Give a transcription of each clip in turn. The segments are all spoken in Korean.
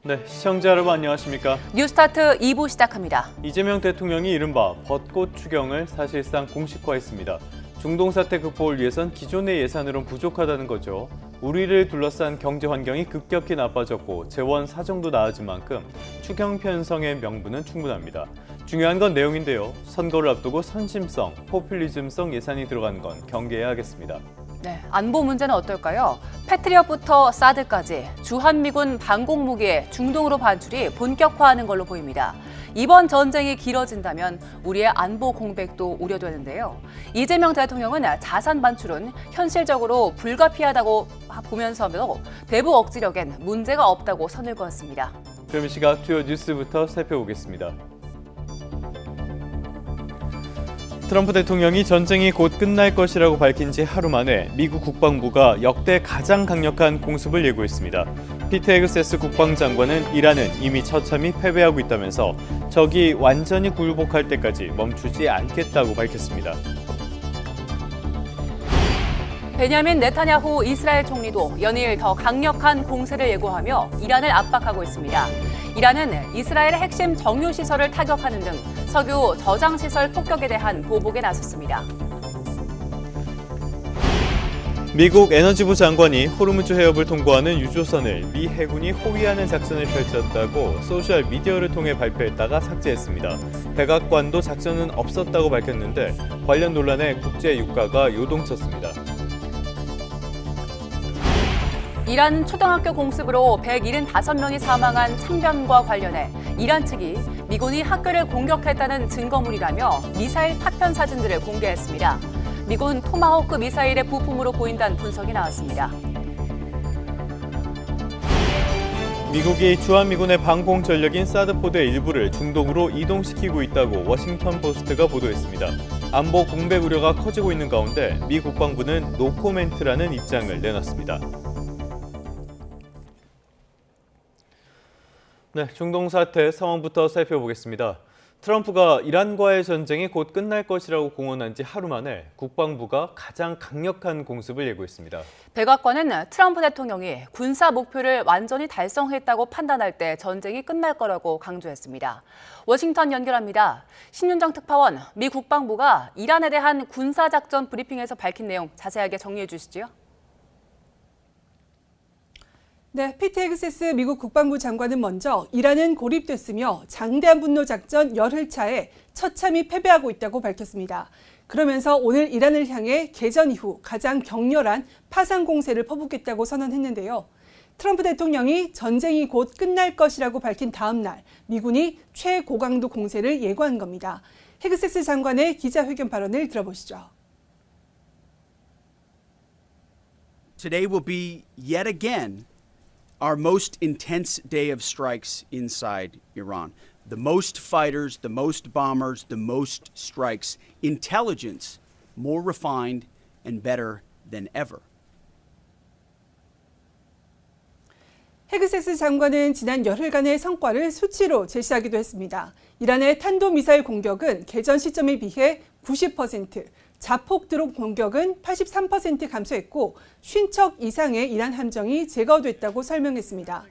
네, 시청자 여러분 안녕하십니까? 뉴스타트 2부 시작합니다. 이재명 대통령이 이른바 벚꽃 추경을 사실상 공식화했습니다. 중동 사태 극복을 위해선 기존의 예산으론 부족하다는 거죠. 우리를 둘러싼 경제 환경이 급격히 나빠졌고 재원 사정도 나아진 만큼 추경 편성의 명분은 충분합니다. 중요한 건 내용인데요. 선거를 앞두고 선심성, 포퓰리즘성 예산이 들어간 건 경계해야 하겠습니다. 네, 안보 문제는 어떨까요? 패트리엇부터 사드까지 주한미군 방공 무기의 중동으로 반출이 본격화하는 걸로 보입니다. 이번 전쟁이 길어진다면 우리의 안보 공백도 우려되는데요. 이재명 대통령은 자산 반출은 현실적으로 불가피하다고 보면서도 대북 억지력엔 문제가 없다고 선을 그었습니다. 그럼 이 시각 주요 뉴스부터 살펴보겠습니다. 트럼프 대통령이 전쟁이 곧 끝날 것이라고 밝힌 지 하루 만에 미국 국방부가 역대 가장 강력한 공습을 예고했습니다. 피트 헤그세스 국방장관은 이란은 이미 처참히 패배하고 있다면서 적이 완전히 굴복할 때까지 멈추지 않겠다고 밝혔습니다. 베냐민 네타냐후 이스라엘 총리도 연일 더 강력한 공세를 예고하며 이란을 압박하고 있습니다. 이란은 이스라엘의 핵심 정유시설을 타격하는 등 석유 저장시설 폭격에 대한 보복에 나섰습니다. 미국 에너지부 장관이 호르무즈 해협을 통과하는 유조선을 미 해군이 호위하는 작전을 펼쳤다고 소셜미디어를 통해 발표했다가 삭제했습니다. 백악관도 작전은 없었다고 밝혔는데 관련 논란에 국제 유가가 요동쳤습니다. 이란 초등학교 공습으로 175명이 사망한 참변과 관련해 이란 측이 미군이 학교를 공격했다는 증거물이라며 미사일 파편 사진들을 공개했습니다. 미군 토마호크 미사일의 부품으로 보인다는 분석이 나왔습니다. 미국이 주한미군의 방공 전력인 사드포드의 일부를 중동으로 이동시키고 있다고 워싱턴 포스트가 보도했습니다. 안보 공백 우려가 커지고 있는 가운데 미 국방부는 노코멘트라는 입장을 내놨습니다. 네, 중동 사태 상황부터 살펴보겠습니다. 트럼프가 이란과의 전쟁이 곧 끝날 것이라고 공언한 지 하루 만에 국방부가 가장 강력한 공습을 예고했습니다. 백악관은 트럼프 대통령이 군사 목표를 완전히 달성했다고 판단할 때 전쟁이 끝날 거라고 강조했습니다. 워싱턴 연결합니다. 신윤정 특파원, 미 국방부가 이란에 대한 군사작전 브리핑에서 밝힌 내용 자세하게 정리해 주시죠. 네, 피트 헤그세스 미국 국방부 장관은 먼저 이란은 고립됐으며 장대한 분노 작전 열흘차에 처참히 패배하고 있다고 밝혔습니다. 그러면서 오늘 이란을 향해 개전 이후 가장 격렬한 파상 공세를 퍼붓겠다고 선언했는데요. 트럼프 대통령이 전쟁이 곧 끝날 것이라고 밝힌 다음 날 미군이 최고강도 공세를 예고한 겁니다. 헤그세스 장관의 기자회견 발언을 들어보시죠. Today will be yet again our most intense day of strikes inside Iran. The most fighters, the most bombers, the most strikes. Intelligence more refined and better than ever. 헤그세스 장관은 지난 열흘간의 성과를 수치로 제시하기도 했습니다. 이란의 탄도미사일 공격은 개전 시점에 비해 90%, 자폭 드론 공격은 83% 감소했고 50척 이상의 이란 함정이 제거됐다고 설명했습니다.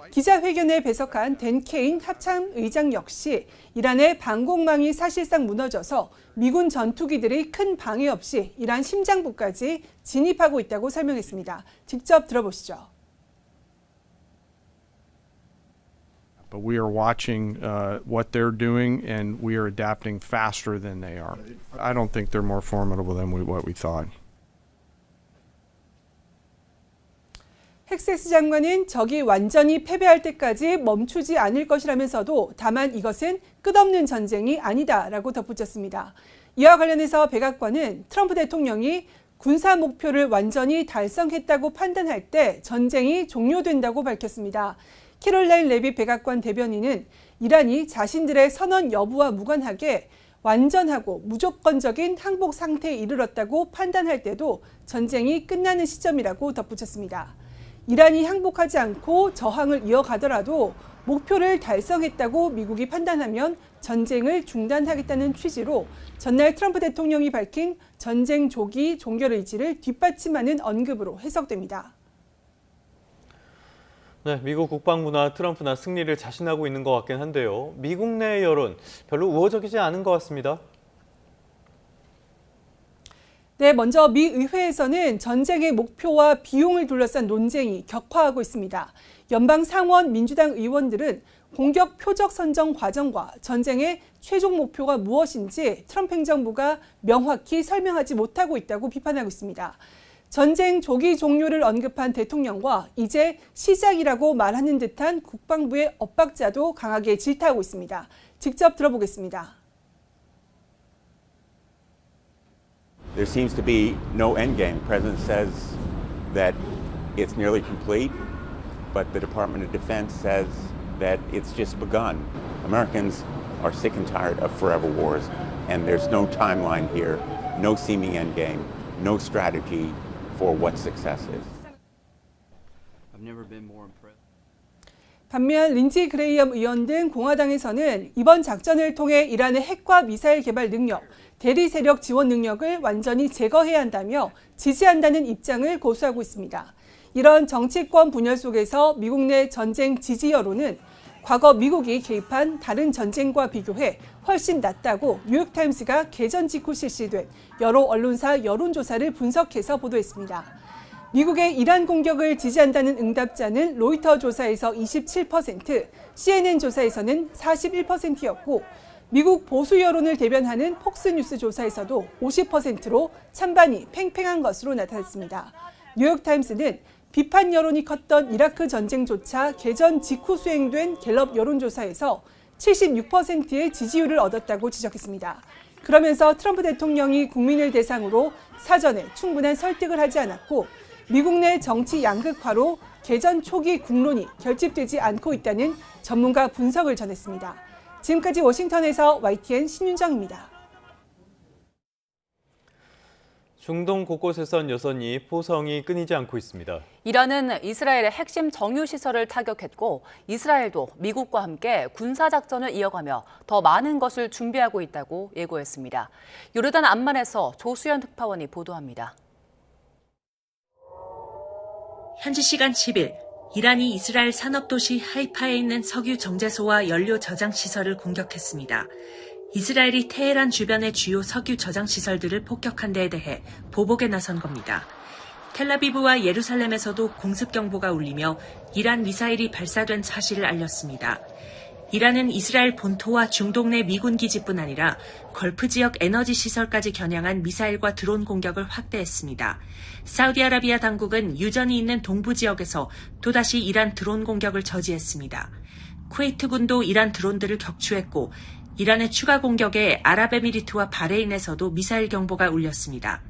기자회견에 배석한 댄 케인 합참의장 역시 이란의 방공망이 사실상 무너져서 미군 전투기들이 큰 방해 없이 이란 심장부까지 진입하고 있다고 설명했습니다. 직접 들어보시죠. But we are watching what they're doing, and we are adapting faster than they are. I don't think they're more formidable than what we thought. 헤그세스 장관은 적이 완전히 패배할 때까지 멈추지 않을 것이라면서도 다만 이것은 끝없는 전쟁이 아니다라고 덧붙였습니다. 이와 관련해서 백악관은 트럼프 대통령이 군사 목표를 완전히 달성했다고 판단할 때 전쟁이 종료된다고 밝혔습니다. 캐롤라인 레빗 백악관 대변인은 이란이 자신들의 선언 여부와 무관하게 완전하고 무조건적인 항복 상태에 이르렀다고 판단할 때도 전쟁이 끝나는 시점이라고 덧붙였습니다. 이란이 항복하지 않고 저항을 이어가더라도 목표를 달성했다고 미국이 판단하면 전쟁을 중단하겠다는 취지로 전날 트럼프 대통령이 밝힌 전쟁 조기 종결 의지를 뒷받침하는 언급으로 해석됩니다. 네, 미국 국방부나 트럼프나 승리를 자신하고 있는 것 같긴 한데요. 미국 내 여론 별로 우호적이지 않은 것 같습니다. 네, 먼저 미 의회에서는 전쟁의 목표와 비용을 둘러싼 논쟁이 격화하고 있습니다. 연방 상원 민주당 의원들은 공격 표적 선정 과정과 전쟁의 최종 목표가 무엇인지 트럼프 행정부가 명확히 설명하지 못하고 있다고 비판하고 있습니다. 전쟁 조기 종료를 언급한 대통령과 이제 시작이라고 말하는 듯한 국방부의 엇박자도 강하게 질타하고 있습니다. 직접 들어보겠습니다. There seems to be no end game. The president says that it's nearly complete, but the Department of Defense says that it's just begun. Americans are sick and tired of forever wars, and there's no timeline here, no seeming end game, no strategy for what success is. I've never been more impressed. 반면 린지 그레이엄 의원 등 공화당에서는 이번 작전을 통해 이란의 핵과 미사일 개발 능력, 대리 세력 지원 능력을 완전히 제거해야 한다며 지지한다는 입장을 고수하고 있습니다. 이런 정치권 분열 속에서 미국 내 전쟁 지지 여론은 과거 미국이 개입한 다른 전쟁과 비교해 훨씬 낮다고 뉴욕타임스가 개전 직후 실시된 여러 언론사 여론조사를 분석해서 보도했습니다. 미국의 이란 공격을 지지한다는 응답자는 로이터 조사에서 27%, CNN 조사에서는 41%였고 미국 보수 여론을 대변하는 폭스뉴스 조사에서도 50%로 찬반이 팽팽한 것으로 나타났습니다. 뉴욕타임스는 비판 여론이 컸던 이라크 전쟁조차 개전 직후 수행된 갤럽 여론조사에서 76%의 지지율을 얻었다고 지적했습니다. 그러면서 트럼프 대통령이 국민을 대상으로 사전에 충분한 설득을 하지 않았고 미국 내 정치 양극화로 개전 초기 국론이 결집되지 않고 있다는 전문가 분석을 전했습니다. 지금까지 워싱턴에서 YTN 신윤정입니다. 중동 곳곳에선 여전히 포성이 끊이지 않고 있습니다. 이란은 이스라엘의 핵심 정유시설을 타격했고 이스라엘도 미국과 함께 군사작전을 이어가며 더 많은 것을 준비하고 있다고 예고했습니다. 요르단 암만에서 조수연 특파원이 보도합니다. 현지 시간 10일, 이란이 이스라엘 산업도시 하이파에 있는 석유 정제소와 연료 저장 시설을 공격했습니다. 이스라엘이 테헤란 주변의 주요 석유 저장 시설들을 폭격한 데에 대해 보복에 나선 겁니다. 텔라비브와 예루살렘에서도 공습 경보가 울리며 이란 미사일이 발사된 사실을 알렸습니다. 이란은 이스라엘 본토와 중동 내 미군 기지뿐 아니라 걸프 지역 에너지 시설까지 겨냥한 미사일과 드론 공격을 확대했습니다. 사우디아라비아 당국은 유전이 있는 동부 지역에서 또다시 이란 드론 공격을 저지했습니다. 쿠웨이트군도 이란 드론들을 격추했고 이란의 추가 공격에 아랍에미리트와 바레인에서도 미사일 경보가 울렸습니다.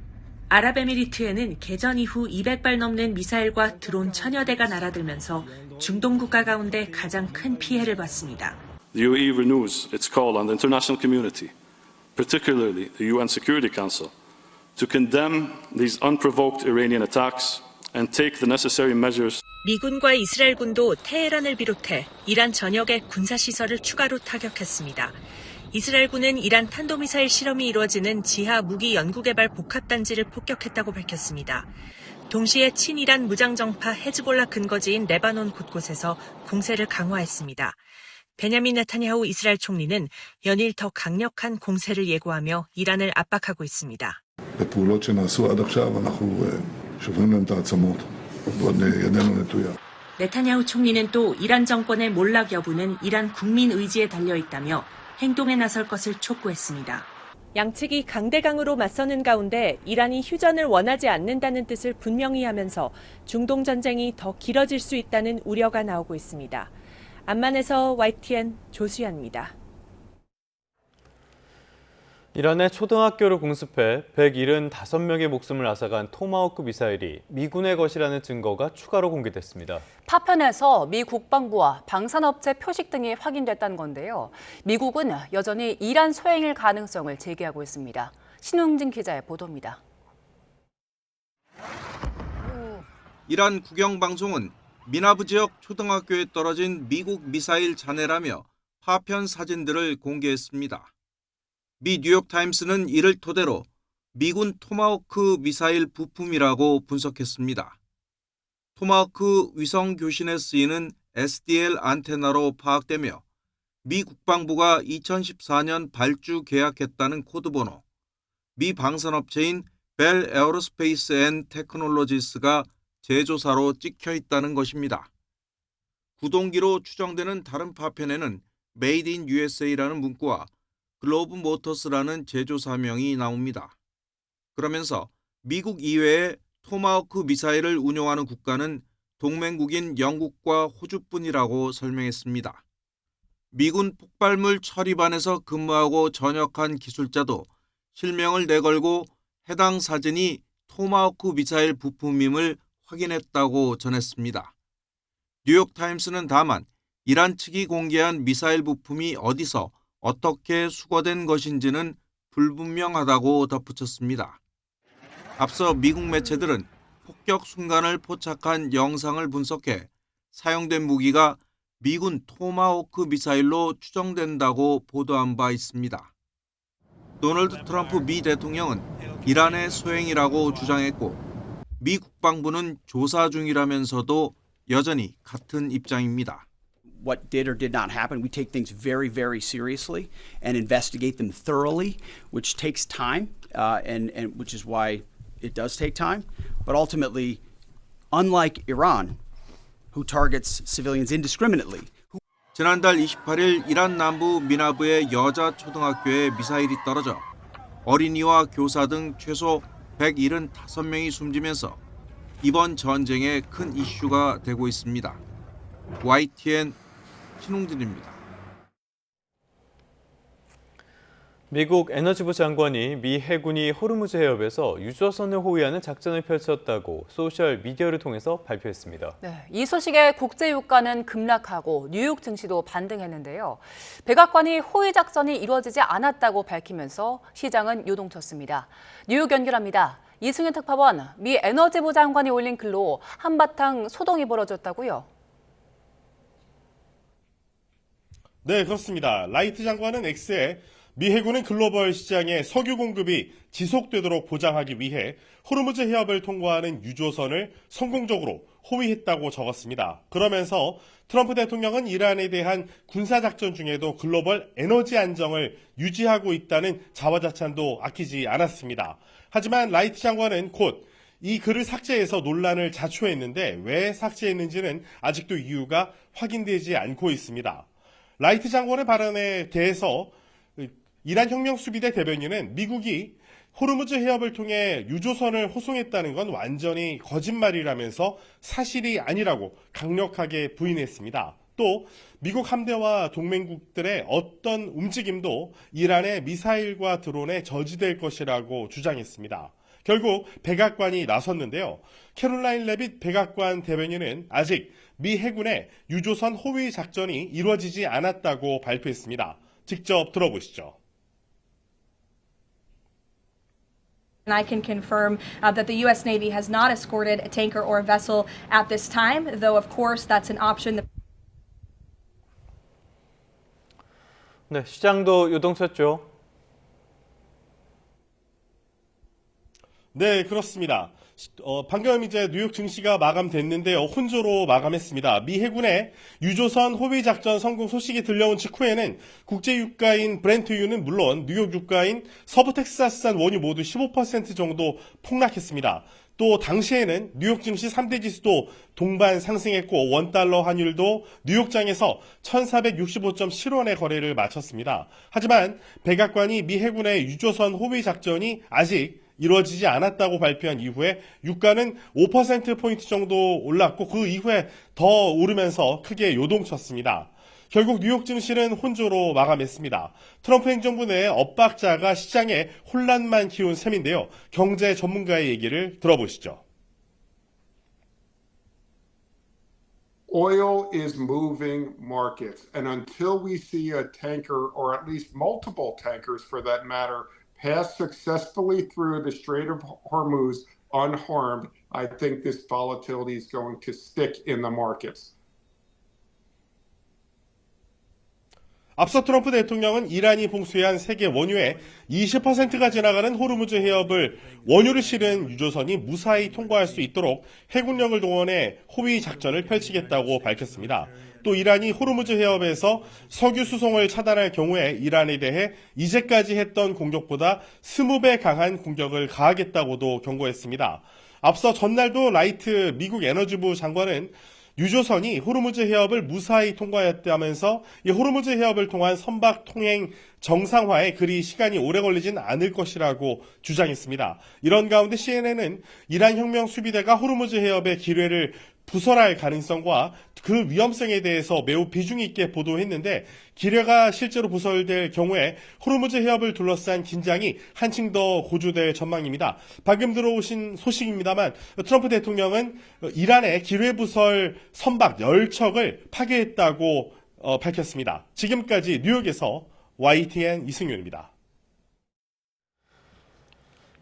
아랍에미리트에는 개전 이후 200발 넘는 미사일과 드론 1000여 대가 날아들면서 중동 국가 가운데 가장 큰 피해를 봤습니다. The UAE renews its call on the international community, particularly the UN Security Council, to condemn these unprovoked Iranian attacks and take the necessary measures. 미군과 이스라엘군도 테헤란을 비롯해 이란 전역의 군사시설을 추가로 타격했습니다. 이스라엘군은 이란 탄도미사일 실험이 이루어지는 지하 무기 연구개발 복합단지를 폭격했다고 밝혔습니다. 동시에 친이란 무장정파 헤즈볼라 근거지인 레바논 곳곳에서 공세를 강화했습니다. 베냐민 네타냐후 이스라엘 총리는 연일 더 강력한 공세를 예고하며 이란을 압박하고 있습니다. בפעולות שנעשו עד עכשיו אנחנו שוברים להם את העצמות ועוד ידנו נטויה. 네타냐후 총리는 또 이란 정권의 몰락 여부는 이란 국민 의지에 달려 있다며 행동에 나설 것을 촉구했습니다. 양측이 강대강으로 맞서는 가운데 이란이 휴전을 원하지 않는다는 뜻을 분명히 하면서 중동 전쟁이 더 길어질 수 있다는 우려가 나오고 있습니다. 암만에서 YTN 조수연입니다. 이란의 초등학교를 공습해 175명의 목숨을 앗아간 토마호크 미사일이 미군의 것이라는 증거가 추가로 공개됐습니다. 파편에서 미 국방부와 방산업체 표식 등이 확인됐다는 건데요. 미국은 여전히 이란 소행일 가능성을 제기하고 있습니다. 신웅진 기자의 보도입니다. 이란 국영방송은 미나브 지역 초등학교에 떨어진 미국 미사일 잔해라며 파편 사진들을 공개했습니다. 미 뉴욕타임스는 이를 토대로 미군 토마호크 미사일 부품이라고 분석했습니다. 토마호크 위성 교신에 쓰이는 SDL 안테나로 파악되며 미 국방부가 2014년 발주 계약했다는 코드번호, 미 방산업체인 벨 에어로스페이스 앤 테크놀로지스가 제조사로 찍혀 있다는 것입니다. 구동기로 추정되는 다른 파편에는 Made in USA라는 문구와 글로브 모터스라는 제조사명이 나옵니다. 그러면서 미국 이외에 토마호크 미사일을 운용하는 국가는 동맹국인 영국과 호주뿐이라고 설명했습니다. 미군 폭발물 처리반에서 근무하고 전역한 기술자도 실명을 내걸고 해당 사진이 토마호크 미사일 부품임을 확인했다고 전했습니다. 뉴욕타임스는 다만 이란 측이 공개한 미사일 부품이 어디서 어떻게 수거된 것인지는 불분명하다고 덧붙였습니다. 앞서 미국 매체들은 폭격 순간을 포착한 영상을 분석해 사용된 무기가 미군 토마호크 미사일로 추정된다고 보도한 바 있습니다. 도널드 트럼프 미 대통령은 이란의 소행이라고 주장했고 미 국방부는 조사 중이라면서도 여전히 같은 입장입니다. What did or did not happen, we take things very, very seriously and investigate them thoroughly, which takes time, and which is why it does take time. But ultimately, unlike Iran, who targets civilians indiscriminately. 지난달 28일 이란 남부 미나브의 여자 초등학교에 미사일이 떨어져 어린이와 교사 등 최소 175명이 숨지면서 이번 전쟁의 큰 이슈가 되고 있습니다. YTN 신홍진입니다. 미국 에너지부 장관이 미 해군이 호르무즈 해협에서 유조선을 호위하는 작전을 펼쳤다고 소셜 미디어를 통해서 발표했습니다. 네, 이 소식에 국제 유가는 급락하고 뉴욕 증시도 반등했는데요. 백악관이 호위 작전이 이루어지지 않았다고 밝히면서 시장은 요동쳤습니다. 뉴욕 연결합니다. 이승윤 특파원, 미 에너지부 장관이 올린 글로 한바탕 소동이 벌어졌다고요? 네, 그렇습니다. 라이트 장관은 X에 미 해군은 글로벌 시장의 석유 공급이 지속되도록 보장하기 위해 호르무즈 해협을 통과하는 유조선을 성공적으로 호위했다고 적었습니다. 그러면서 트럼프 대통령은 이란에 대한 군사작전 중에도 글로벌 에너지 안정을 유지하고 있다는 자화자찬도 아끼지 않았습니다. 하지만 라이트 장관은 곧 이 글을 삭제해서 논란을 자초했는데 왜 삭제했는지는 아직도 이유가 확인되지 않고 있습니다. 라이트 장관의 발언에 대해서 이란 혁명수비대 대변인은 미국이 호르무즈 해협을 통해 유조선을 호송했다는 건 완전히 거짓말이라면서 사실이 아니라고 강력하게 부인했습니다. 또 미국 함대와 동맹국들의 어떤 움직임도 이란의 미사일과 드론에 저지될 것이라고 주장했습니다. 결국 백악관이 나섰는데요. 캐롤라인 레빗 백악관 대변인은 아직 미 해군의 유조선 호위 작전이 이루어지지 않았다고 발표했습니다. 직접 들어보시죠. And I can confirm that the U.S. Navy has not escorted a tanker or a vessel at this time, though of course that's an option. 네, 시장도 요동쳤죠. 네, 그렇습니다. 방금 이제 뉴욕 증시가 마감됐는데요. 혼조로 마감했습니다. 미 해군의 유조선 호위 작전 성공 소식이 들려온 직후에는 국제 유가인 브렌트유는 물론 뉴욕 유가인 서부 텍사스산 원유 모두 15% 정도 폭락했습니다. 또 당시에는 뉴욕 증시 3대 지수도 동반 상승했고 원달러 환율도 뉴욕장에서 1465.7원의 거래를 마쳤습니다. 하지만 백악관이 미 해군의 유조선 호위 작전이 아직 이루어지지 않았다고 발표한 이후에 유가는 5%포인트 정도 올랐고 그 이후에 더 오르면서 크게 요동쳤습니다. 결국 뉴욕 증시는 혼조로 마감했습니다. 트럼프 행정부 내의 엇박자가 시장에 혼란만 키운 셈인데요. 경제 전문가의 얘기를 들어보시죠. Oil is moving markets, and until we see a tanker, or at least multiple tankers for that matter, pass successfully through the Strait of Hormuz unharmed, I think this volatility is going to stick in the markets. 앞서 트럼프 대통령은 이란이 봉쇄한 세계 원유의 20%가 지나가는 호르무즈 해협을 원유를 실은 유조선이 무사히 통과할 수 있도록 해군력을 동원해 호위 작전을 펼치겠다고 밝혔습니다. 또 이란이 호르무즈 해협에서 석유 수송을 차단할 경우에 이란에 대해 이제까지 했던 공격보다 20배 강한 공격을 가하겠다고도 경고했습니다. 앞서 전날도 라이트 미국 에너지부 장관은 유조선이 호르무즈 해협을 무사히 통과했다면서 이 호르무즈 해협을 통한 선박 통행 정상화에 그리 시간이 오래 걸리진 않을 것이라고 주장했습니다. 이런 가운데 CNN은 이란 혁명 수비대가 호르무즈 해협의 기뢰를 부설할 가능성과 그 위험성에 대해서 매우 비중 있게 보도했는데 기뢰가 실제로 부설될 경우에 호르무즈 해협을 둘러싼 긴장이 한층 더 고조될 전망입니다. 방금 들어오신 소식입니다만 트럼프 대통령은 이란의 기뢰 부설 선박 10척을 파괴했다고 밝혔습니다. 지금까지 뉴욕에서 YTN 이승윤입니다.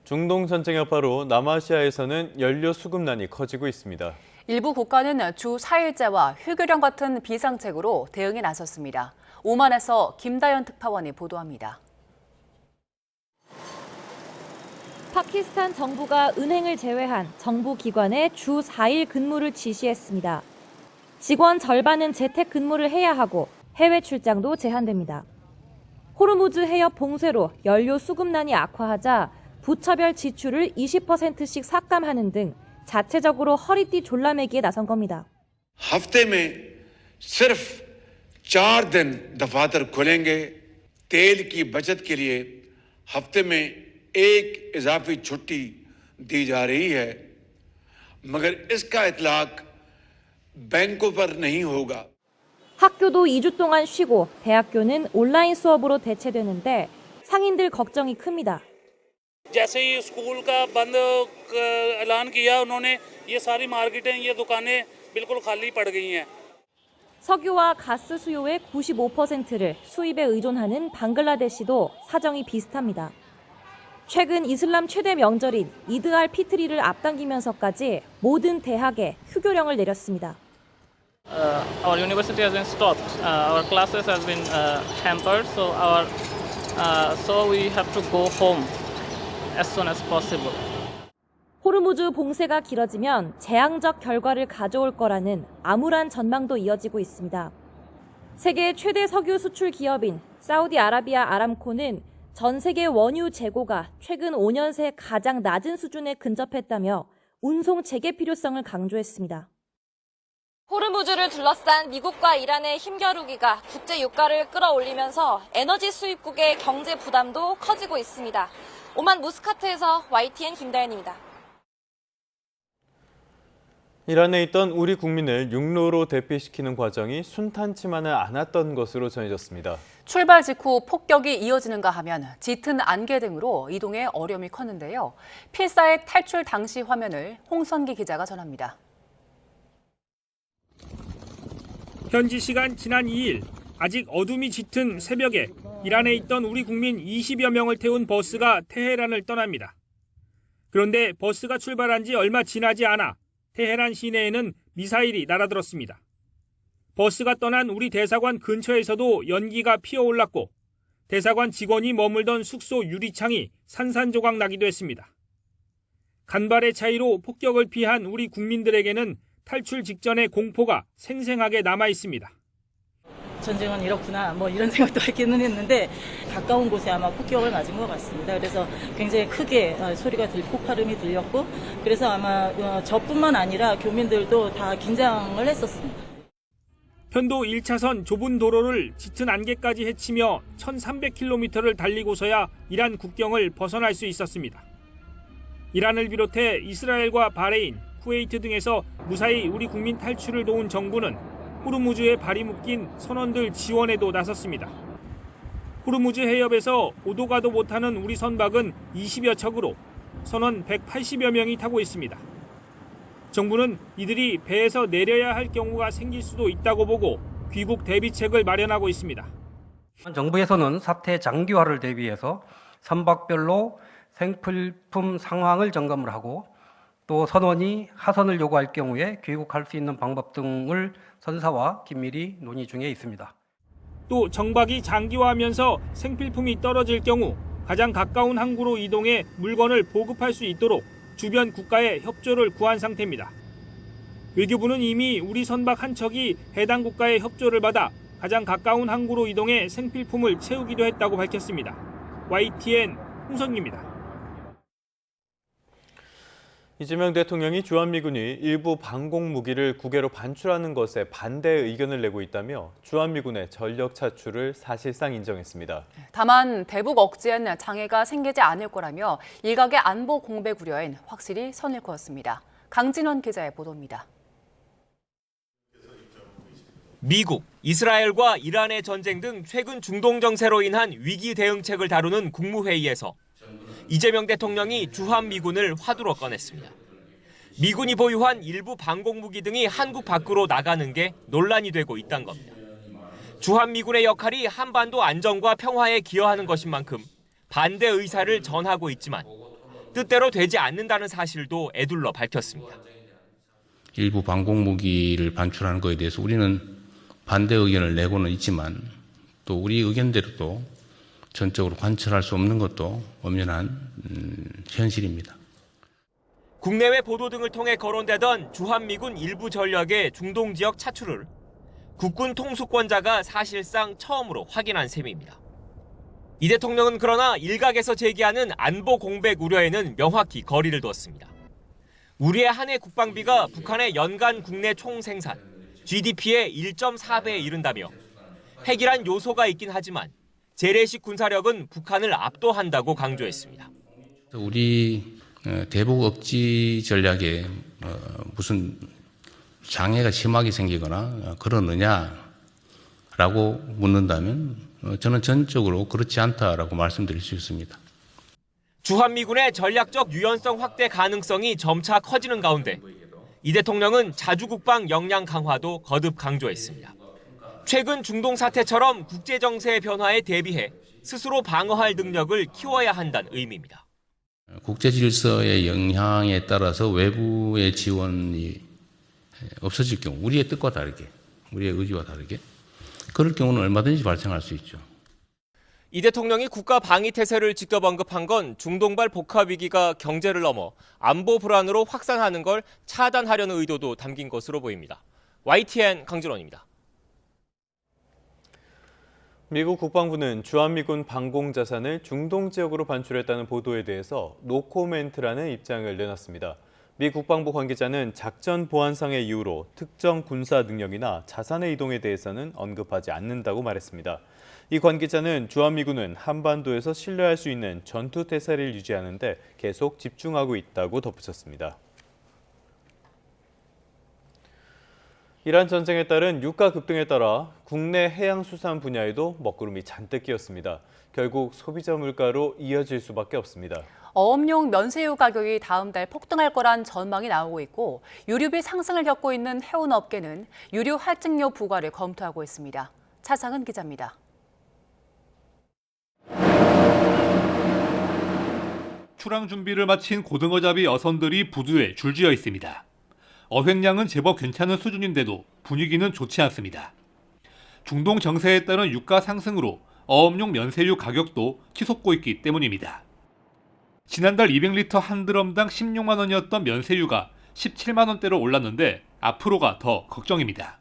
중동 전쟁 여파로 남아시아에서는 연료 수급난이 커지고 있습니다. 일부 국가는 주 4일제와 휴교령 같은 비상책으로 대응에 나섰습니다. 오만에서 김다연 특파원이 보도합니다. 파키스탄 정부가 은행을 제외한 정부 기관에 주 4일 근무를 지시했습니다. 직원 절반은 재택근무를 해야 하고 해외 출장도 제한됩니다. 호르무즈 해협 봉쇄로 연료 수급난이 악화하자 부처별 지출을 20%씩 삭감하는 등 자체적으로 허리띠 졸라매기에 나선 겁니다. हफ्ते में सिर्फ 4 दिन दफातर खुलेंगे तेल की बचत के लिए हफ्ते में एक इजाफी छुट्टी दी जा रही है मगर इसका इतलाक बैंकों पर नहीं होगा. 학교도 2주 동안 쉬고 대학교는 온라인 수업으로 대체되는데 상인들 걱정이 큽니다. जैसे ही स्कूल का बंद ऐलान किया उन्होंने ये सारी मार्केटें ये दुकानें बिल्कुल खाली पड़ गई हैं. 석유와 가스 수요의 95%를 수입에 의존하는 방글라데시도 사정이 비슷합니다. 최근 이슬람 최대 명절인 이드 알 피트리를 앞당기면서까지 모든 대학에 휴교령을 내렸습니다. Our university has been stopped. Our classes has been hampered. So we have to go home as soon as possible. 호르무즈 봉쇄가 길어지면 재앙적 결과를 가져올 거라는 암울한 전망도 이어지고 있습니다. 세계 최대 석유 수출 기업인 사우디아라비아 아람코는 전 세계 원유 재고가 최근 5년 새 가장 낮은 수준에 근접했다며 운송 재개 필요성을 강조했습니다. 호르무즈를 둘러싼 미국과 이란의 힘겨루기가 국제 유가를 끌어올리면서 에너지 수입국의 경제 부담도 커지고 있습니다. 오만 무스카트에서 YTN 김다연입니다. 이란에 있던 우리 국민을 육로로 대피시키는 과정이 순탄치만은 않았던 것으로 전해졌습니다. 출발 직후 폭격이 이어지는가 하면 짙은 안개 등으로 이동에 어려움이 컸는데요. 필사의 탈출 당시 화면을 홍선기 기자가 전합니다. 현지 시간 지난 2일 아직 어둠이 짙은 새벽에 이란에 있던 우리 국민 20여 명을 태운 버스가 테헤란을 떠납니다. 그런데 버스가 출발한 지 얼마 지나지 않아 테헤란 시내에는 미사일이 날아들었습니다. 버스가 떠난 우리 대사관 근처에서도 연기가 피어올랐고 대사관 직원이 머물던 숙소 유리창이 산산조각 나기도 했습니다. 간발의 차이로 폭격을 피한 우리 국민들에게는 탈출 직전의 공포가 생생하게 남아 있습니다. 전쟁은 이렇구나 이런 생각도 하기는 했는데 가까운 곳에 아마 폭격을 맞은 것 같습니다. 그래서 굉장히 크게 소리가 폭발음이 들렸고 그래서 아마 저뿐만 아니라 교민들도 다 긴장을 했었습니다. 편도 1차선 좁은 도로를 짙은 안개까지 헤치며 1300km를 달리고서야 이란 국경을 벗어날 수 있었습니다. 이란을 비롯해 이스라엘과 바레인, 쿠웨이트 등에서 무사히 우리 국민 탈출을 도운 정부는 호르무즈에 발이 묶인 선원들 지원에도 나섰습니다. 호르무즈 해협에서 오도 가도 못하는 우리 선박은 20여 척으로 선원 180여 명이 타고 있습니다. 정부는 이들이 배에서 내려야 할 경우가 생길 수도 있다고 보고 귀국 대비책을 마련하고 있습니다. 정부에서는 사태 장기화를 대비해서 선박별로 생필품 상황을 점검을 하고 또 선원이 하선을 요구할 경우에 귀국할 수 있는 방법 등을 선사와 긴밀히 논의 중에 있습니다. 또 정박이 장기화하면서 생필품이 떨어질 경우 가장 가까운 항구로 이동해 물건을 보급할 수 있도록 주변 국가의 협조를 구한 상태입니다. 외교부는 이미 우리 선박 한 척이 해당 국가의 협조를 받아 가장 가까운 항구로 이동해 생필품을 채우기도 했다고 밝혔습니다. YTN 홍성기입니다. 이재명 대통령이 주한미군이 일부 방공 무기를 국외로 반출하는 것에 반대 의견을 내고 있다며 주한미군의 전력 차출을 사실상 인정했습니다. 다만 대북 억제엔 장애가 생기지 않을 거라며 일각의 안보 공백 우려엔 확실히 선을 그었습니다. 강진원 기자의 보도입니다. 미국, 이스라엘과 이란의 전쟁 등 최근 중동 정세로 인한 위기 대응책을 다루는 국무회의에서 이재명 대통령이 주한미군을 화두로 꺼냈습니다. 미군이 보유한 일부 방공무기 등이 한국 밖으로 나가는 게 논란이 되고 있다는 겁니다. 주한미군의 역할이 한반도 안정과 평화에 기여하는 것인 만큼 반대 의사를 전하고 있지만 뜻대로 되지 않는다는 사실도 애둘러 밝혔습니다. 일부 방공무기를 반출하는 것에 대해서 우리는 반대 의견을 내고는 있지만 또 우리 의견대로도 전적으로 관철할 수 없는 것도 엄연한 현실입니다. 국내외 보도 등을 통해 거론되던 주한미군 일부 전력의 중동 지역 차출을 국군 통수권자가 사실상 처음으로 확인한 셈입니다. 이 대통령은 그러나 일각에서 제기하는 안보 공백 우려에는 명확히 거리를 두었습니다. 우리의 한 해 국방비가 북한의 연간 국내 총생산, GDP의 1.4배에 이른다며 핵이란 요소가 있긴 하지만 재래식 군사력은 북한을 압도한다고 강조했습니다. 우리 대북 억지 전략에 무슨 장애가 심하게 생기거나 그러느냐라고 묻는다면 저는 전적으로 그렇지 않다라고 말씀드릴 수 있습니다. 주한미군의 전략적 유연성 확대 가능성이 점차 커지는 가운데 이 대통령은 자주국방 역량 강화도 거듭 강조했습니다. 최근 중동 사태처럼 국제 정세의 변화에 대비해 스스로 방어할 능력을 키워야 한다는 의미입니다. 국제 질서의 영향에 따라서 외부의 지원이 없어질 경우 우리의 뜻과 다르게, 우리의 의지와 다르게 그럴 경우는 얼마든지 발생할 수 있죠. 이 대통령이 국가 방위 태세를 직접 언급한 건 중동발 복합 위기가 경제를 넘어 안보 불안으로 확산하는 걸 차단하려는 의도도 담긴 것으로 보입니다. YTN 강진원입니다. 미국 국방부는 주한미군 방공 자산을 중동 지역으로 반출했다는 보도에 대해서 노코멘트라는 입장을 내놨습니다. 미 국방부 관계자는 작전 보안상의 이유로 특정 군사 능력이나 자산의 이동에 대해서는 언급하지 않는다고 말했습니다. 이 관계자는 주한미군은 한반도에서 신뢰할 수 있는 전투 태세를 유지하는 데 계속 집중하고 있다고 덧붙였습니다. 이란 전쟁에 따른 유가 급등에 따라 국내 해양수산 분야에도 먹구름이 잔뜩 끼었습니다. 결국 소비자 물가로 이어질 수밖에 없습니다. 어업용 면세유 가격이 다음 달 폭등할 거란 전망이 나오고 있고 유류비 상승을 겪고 있는 해운업계는 유류 할증료 부과를 검토하고 있습니다. 차상은 기자입니다. 출항 준비를 마친 고등어잡이 어선들이 부두에 줄지어 있습니다. 어획량은 제법 괜찮은 수준인데도 분위기는 좋지 않습니다. 중동 정세에 따른 유가 상승으로 어업용 면세유 가격도 치솟고 있기 때문입니다. 지난달 200리터 한 드럼당 16만 원이었던 면세유가 17만 원대로 올랐는데 앞으로가 더 걱정입니다.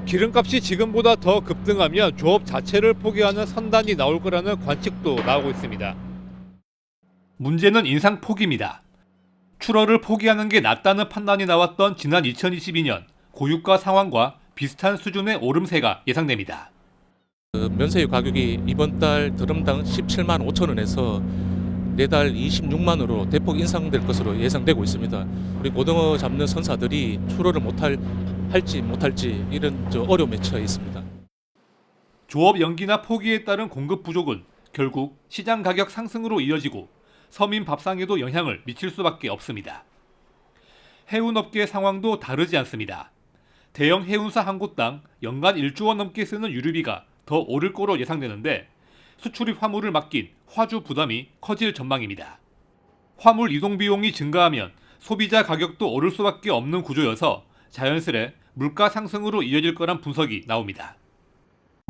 기름값이 지금보다 더 급등하면 조업 자체를 포기하는 선단이 나올 거라는 관측도 나오고 있습니다. 문제는 인상 포기입니다. 출하를 포기하는 게 낫다는 판단이 나왔던 지난 2022년 고유가 상황과 비슷한 수준의 오름세가 예상됩니다. 면세유 가격이 이번 달 드럼당 17만 5천 원에서 내달 26만 원으로 대폭 인상될 것으로 예상되고 있습니다. 우리 고등어 잡는 선사들이 출하를 할지 못할지 이런 어려움에 처해 있습니다. 조업 연기나 포기에 따른 공급 부족은 결국 시장 가격 상승으로 이어지고 서민 밥상에도 영향을 미칠 수밖에 없습니다. 해운업계 상황도 다르지 않습니다. 대형 해운사 한 곳당 연간 1조 원 넘게 쓰는 유류비가 더 오를 거로 예상되는데 수출입 화물을 맡긴 화주 부담이 커질 전망입니다. 화물 이동 비용이 증가하면 소비자 가격도 오를 수밖에 없는 구조여서 자연스레 물가 상승으로 이어질 거란 분석이 나옵니다.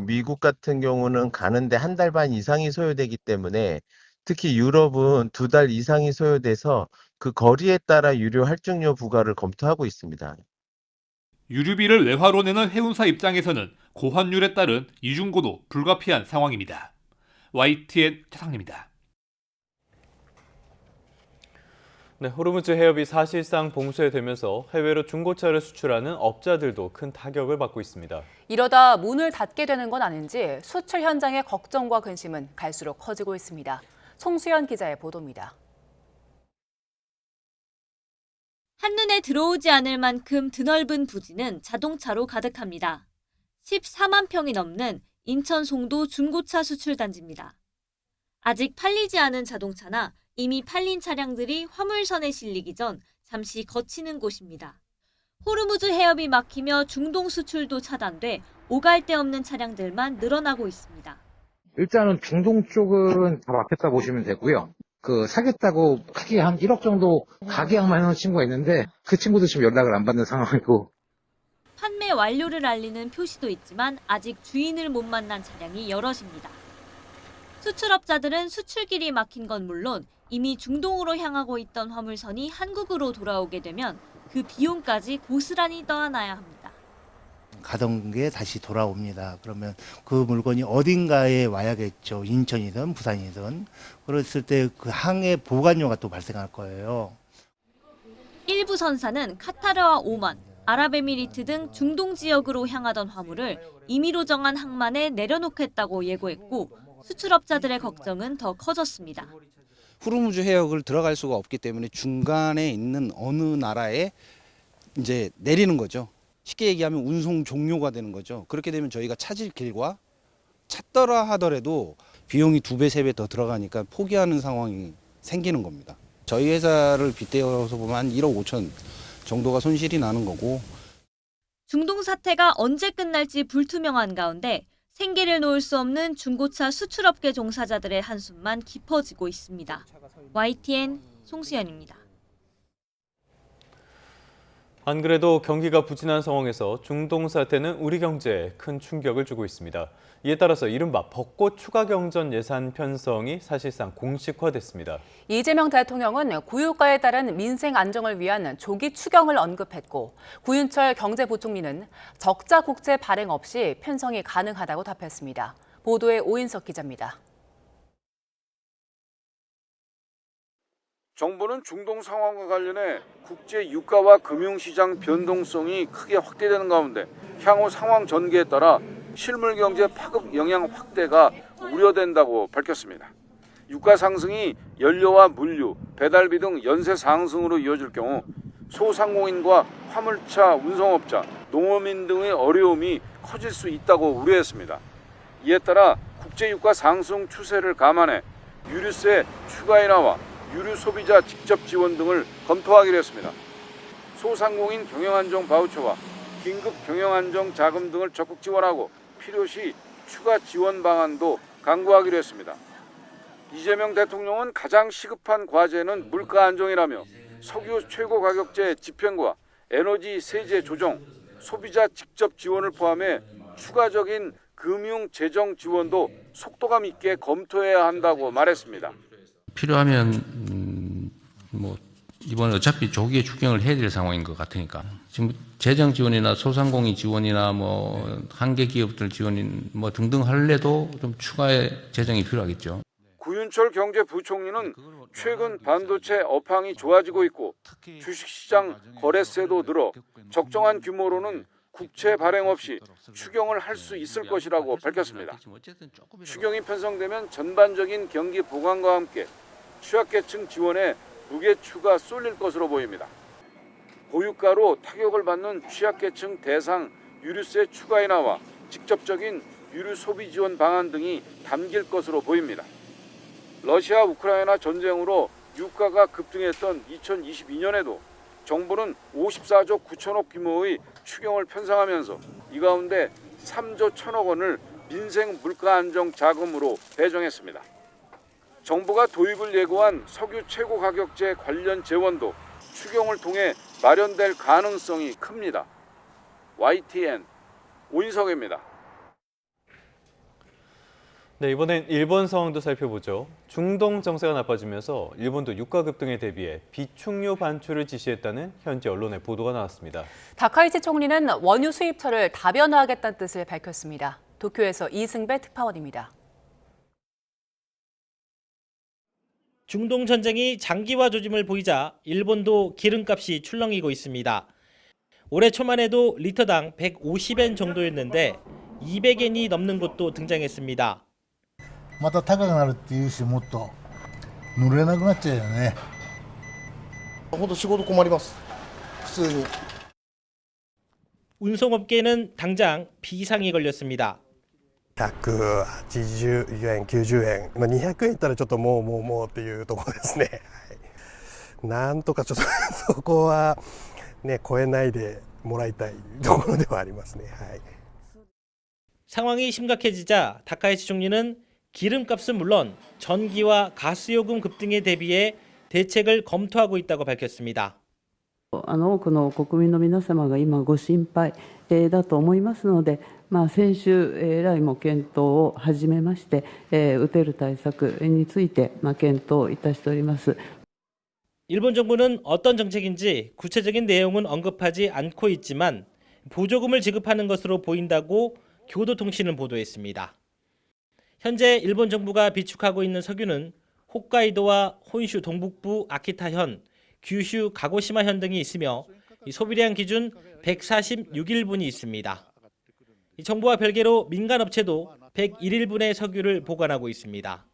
미국 같은 경우는 가는데 한 달 반 이상이 소요되기 때문에 특히 유럽은 2달 이상이 소요돼서 그 거리에 따라 유료 할증료 부과를 검토하고 있습니다. 유류비를 외화로 내는 해운사 입장에서는 고환율에 따른 이중고도 불가피한 상황입니다. YTN 최상입니다. 네, 호르무즈 해협이 사실상 봉쇄되면서 해외로 중고차를 수출하는 업자들도 큰 타격을 받고 있습니다. 이러다 문을 닫게 되는 건 아닌지 수출 현장의 걱정과 근심은 갈수록 커지고 있습니다. 송수연 기자의 보도입니다. 한눈에 들어오지 않을 만큼 드넓은 부지는 자동차로 가득합니다. 14만 평이 넘는 인천 송도 중고차 수출 단지입니다. 아직 팔리지 않은 자동차나 이미 팔린 차량들이 화물선에 실리기 전 잠시 거치는 곳입니다. 호르무즈 해협이 막히며 중동 수출도 차단돼 오갈 데 없는 차량들만 늘어나고 있습니다. 일단은 중동 쪽은 다 막혔다 보시면 되고요. 사겠다고 크게 한 1억 정도 가계약만 해놓은 친구가 있는데 그 친구도 지금 연락을 안 받는 상황이고. 판매 완료를 알리는 표시도 있지만 아직 주인을 못 만난 차량이 여럿입니다. 수출업자들은 수출길이 막힌 건 물론 이미 중동으로 향하고 있던 화물선이 한국으로 돌아오게 되면 그 비용까지 고스란히 떠안아야 합니다. 가던 게 다시 돌아옵니다. 그러면 그 물건이 어딘가에 와야겠죠. 인천이든 부산이든. 그랬을 때 그 항해 보관료가 또 발생할 거예요. 일부 선사는 카타르와 오만, 아랍에미리트 등 중동 지역으로 향하던 화물을 임의로 정한 항만에 내려놓겠다고 예고했고 수출업자들의 걱정은 더 커졌습니다. 호르무즈 해역을 들어갈 수가 없기 때문에 중간에 있는 어느 나라에 이제 내리는 거죠. 쉽게 얘기하면 운송 종료가 되는 거죠. 그렇게 되면 저희가 찾을 길과 찾더라 하더라도 비용이 2배, 3배 더 들어가니까 포기하는 상황이 생기는 겁니다. 저희 회사를 빗대어서 보면 한 1억 5천 정도가 손실이 나는 거고. 중동 사태가 언제 끝날지 불투명한 가운데 생계를 놓을 수 없는 중고차 수출업계 종사자들의 한숨만 깊어지고 있습니다. YTN 송수연입니다. 안 그래도 경기가 부진한 상황에서 중동 사태는 우리 경제에 큰 충격을 주고 있습니다. 이에 따라서 이른바 벚꽃 추가 경전 예산 편성이 사실상 공식화됐습니다. 이재명 대통령은 고유가에 따른 민생 안정을 위한 조기 추경을 언급했고 구윤철 경제부총리는 적자 국채 발행 없이 편성이 가능하다고 답했습니다. 보도에 오인석 기자입니다. 정부는 중동 상황과 관련해 국제 유가와 금융시장 변동성이 크게 확대되는 가운데 향후 상황 전개에 따라 실물 경제 파급 영향 확대가 우려된다고 밝혔습니다. 유가 상승이 연료와 물류, 배달비 등 연쇄 상승으로 이어질 경우 소상공인과 화물차 운송업자, 농어민 등의 어려움이 커질 수 있다고 우려했습니다. 이에 따라 국제 유가 상승 추세를 감안해 유류세 추가 인하와 유류 소비자 직접 지원 등을 검토하기로 했습니다. 소상공인 경영안정 바우처와 긴급 경영안정 자금 등을 적극 지원하고 필요시 추가 지원 방안도 강구하기로 했습니다. 이재명 대통령은 가장 시급한 과제는 물가 안정이라며 석유 최고 가격제 집행과 에너지 세제 조정, 소비자 직접 지원을 포함해 추가적인 금융 재정 지원도 속도감 있게 검토해야 한다고 말했습니다. 필요하면 이번 어차피 조기에 추경을 해야 될 상황인 것 같으니까 지금 재정 지원이나 소상공인 지원이나 한계 기업들 지원 등등 할래도 좀 추가의 재정이 필요하겠죠. 구윤철 경제부총리는 최근 반도체 업황이 좋아지고 있고 주식시장 거래세도 늘어 적정한 규모로는 국채 발행 없이 추경을 할 수 있을 것이라고 밝혔습니다. 추경이 편성되면 전반적인 경기 보강과 함께 취약계층 지원에 무게추가 쏠릴 것으로 보입니다. 고유가로 타격을 받는 취약계층 대상 유류세 추가 인하와 직접적인 유류 소비 지원 방안 등이 담길 것으로 보입니다. 러시아 우크라이나 전쟁으로 유가가 급등했던 2022년에도 정부는 54조 9천억 규모의 추경을 편성하면서 이 가운데 3조 1천억 원을 민생 물가 안정 자금으로 배정했습니다. 정부가 도입을 예고한 석유 최고 가격제 관련 재원도 추경을 통해 마련될 가능성이 큽니다. YTN 오인석입니다. 네, 이번엔 일본 상황도 살펴보죠. 중동 정세가 나빠지면서 일본도 유가 급등에 대비해 비축류 반출을 지시했다는 현지 언론의 보도가 나왔습니다. 다카이치 총리는 원유 수입처를 다변화하겠다는 뜻을 밝혔습니다. 도쿄에서 이승배 특파원입니다. 중동 전쟁이 장기화 조짐을 보이자 일본도 기름값이 출렁이고 있습니다. 올해 초만 해도 리터당 150엔 정도였는데 200엔이 넘는 곳도 등장했습니다. また高くなるっていうし、もっと乗れなくなっちゃうよね。本当仕事困ります。普通に。 운송업계는 당장 비상이 걸렸습니다. 180円、90円、200円いったらちょっともうっていうところですね。なんとかちょっとそこはね超えないでもらいたいところではありますね。はい。 상황이 심각해지자 다카이치 총리는 기름값은 물론 전기와 가스요금 급등에 대비해 대책을 검토하고 있다고 밝혔습니다. 多くの国民の皆様が今ご心配だと思いますので、先週来も検討を始めまして、打てる対策について検討いたしております。 일본 정부는 어떤 정책인지 구체적인 내용은 언급하지 않고 있지만 보조금을 지급하는 것으로 보인다고 교도통신은 보도했습니다. 현재 일본 정부가 비축하고 있는 석유는 홋카이도와 혼슈 동북부 아키타현, 규슈 가고시마현 등이 있으며 소비량 기준 146일분이 있습니다. 정부와 별개로 민간업체도 101일분의 석유를 보관하고 있습니다.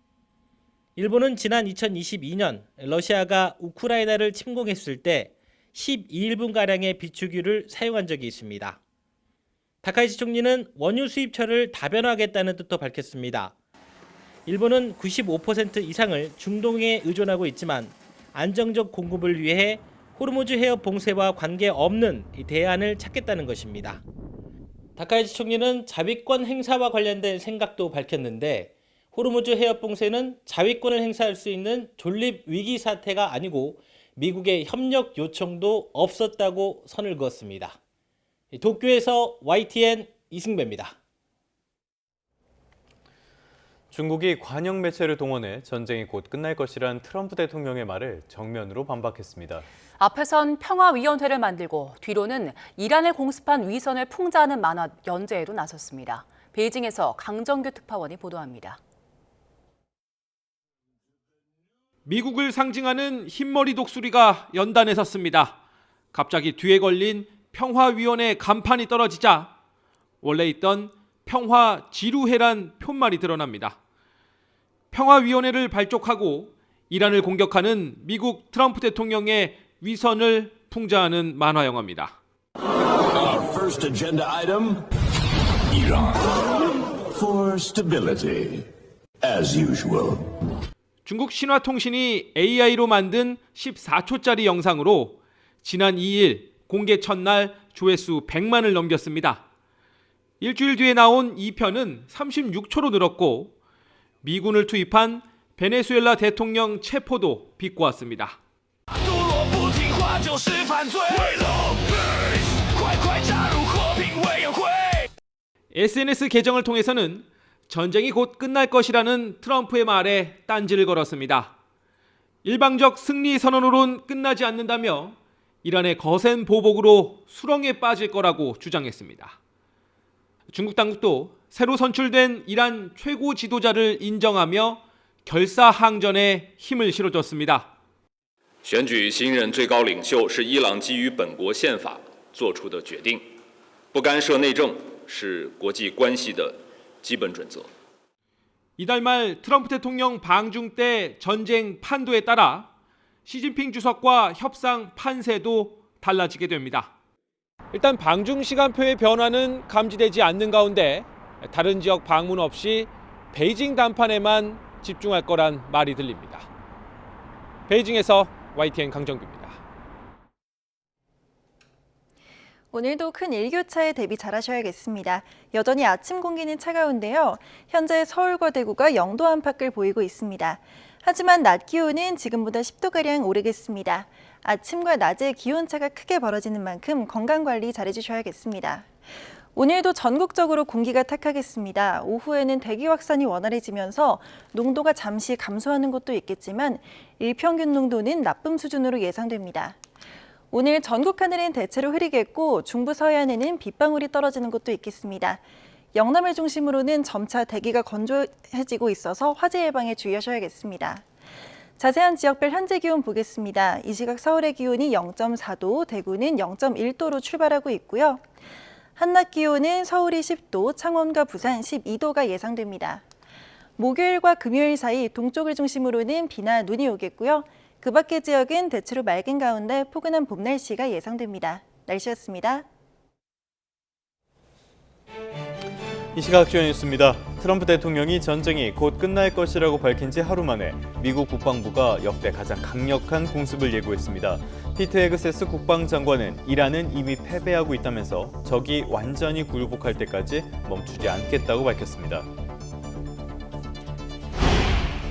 일본은 지난 2022년 러시아가 우크라이나를 침공했을 때 12일분가량의 비축유를 사용한 적이 있습니다. 다카이치 총리는 원유 수입처를 다변화하겠다는 뜻도 밝혔습니다. 일본은 95% 이상을 중동에 의존하고 있지만 안정적 공급을 위해 호르무즈 해협 봉쇄와 관계없는 대안을 찾겠다는 것입니다. 다카이치 총리는 자위권 행사와 관련된 생각도 밝혔는데 호르무즈 해협 봉쇄는 자위권을 행사할 수 있는 존립 위기 사태가 아니고 미국의 협력 요청도 없었다고 선을 그었습니다. 도쿄에서 YTN 이승배입니다. 중국이 관영 매체를 동원해 전쟁이 곧 끝날 것이란 트럼프 대통령의 말을 정면으로 반박했습니다. 앞에선 평화위원회를 만들고 뒤로는 이란을 공습한 위선을 풍자하는 만화 연재에도 나섰습니다. 베이징에서 강정규 특파원이 보도합니다. 미국을 상징하는 흰머리 독수리가 연단에 섰습니다. 갑자기 뒤에 걸린 평화위원회 간판이 떨어지자 원래 있던 평화지루회란 표말이 드러납니다. 평화위원회를 발족하고 이란을 공격하는 미국 트럼프 대통령의 위선을 풍자하는 만화 영화입니다. Our first agenda item, Iran for stability, as usual. 중국 신화통신이 AI로 만든 14초짜리 영상으로 지난 2일 공개 첫날 조회수 100만을 넘겼습니다. 일주일 뒤에 나온 2편은 36초로 늘었고 미군을 투입한 베네수엘라 대통령 체포도 비꼬았습니다. SNS 계정을 통해서는 전쟁이 곧 끝날 것이라는 트럼프의 말에 딴지를 걸었습니다. 일방적 승리 선언으론 끝나지 않는다며 이란의 거센 보복으로 수렁에 빠질 거라고 주장했습니다. 중국 당국도 새로 선출된 이란 최고 지도자를 인정하며 결사항전에 힘을 실어줬습니다. 选举新任最高领袖是伊朗基于本国宪法做出的决定，不干涉内政是国际关系的基本准则. 이달 말 트럼프 대통령 방중 때 전쟁 판도에 따라 시진핑 주석과 협상 판세도 달라지게 됩니다. 일단 방중 시간표의 변화는 감지되지 않는 가운데 다른 지역 방문 없이 베이징 담판에만 집중할 거란 말이 들립니다. 베이징에서 YTN 강정규입니다. 오늘도 큰 일교차에 대비 잘하셔야겠습니다. 여전히 아침 공기는 차가운데요. 현재 서울과 대구가 0도 안팎을 보이고 있습니다. 하지만 낮 기온은 지금보다 10도가량 오르겠습니다. 아침과 낮의 기온차가 크게 벌어지는 만큼 건강관리 잘해주셔야겠습니다. 오늘도 전국적으로 공기가 탁하겠습니다. 오후에는 대기 확산이 원활해지면서 농도가 잠시 감소하는 곳도 있겠지만 일평균 농도는 나쁨 수준으로 예상됩니다. 오늘 전국 하늘은 대체로 흐리겠고 중부 서해안에는 빗방울이 떨어지는 곳도 있겠습니다. 영남을 중심으로는 점차 대기가 건조해지고 있어서 화재 예방에 주의하셔야겠습니다. 자세한 지역별 현재 기온 보겠습니다. 이 시각 서울의 기온이 0.4도, 대구는 0.1도로 출발하고 있고요. 한낮 기온은 서울이 10도, 창원과 부산 12도가 예상됩니다. 목요일과 금요일 사이 동쪽을 중심으로는 비나 눈이 오겠고요. 그 밖의 지역은 대체로 맑은 가운데 포근한 봄 날씨가 예상됩니다. 날씨였습니다. 이 시각 주요 뉴스입니다. 트럼프 대통령이 전쟁이 곧 끝날 것이라고 밝힌 지 하루 만에 미국 국방부가 역대 가장 강력한 공습을 예고했습니다. 피트 헤그세스 국방장관은 이란은 이미 패배하고 있다면서 적이 완전히 굴복할 때까지 멈추지 않겠다고 밝혔습니다.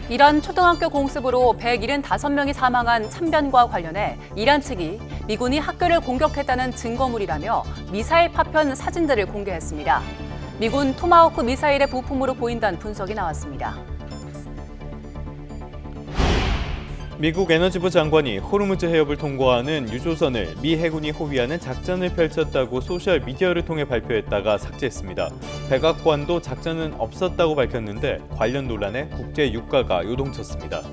이란 초등학교 공습으로 175명이 사망한 참변과 관련해 이란 측이 미군이 학교를 공격했다는 증거물이라며 미사일 파편 사진들을 공개했습니다. 미군 토마호크 미사일의 부품으로 보인다는 분석이 나왔습니다. 미국 에너지부 장관이 호르무즈 해협을 통과하는 유조선을 미 해군이 호위하는 작전을 펼쳤다고 소셜미디어를 통해 발표했다가 삭제했습니다. 백악관도 작전은 없었다고 밝혔는데 관련 논란에 국제 유가가 요동쳤습니다.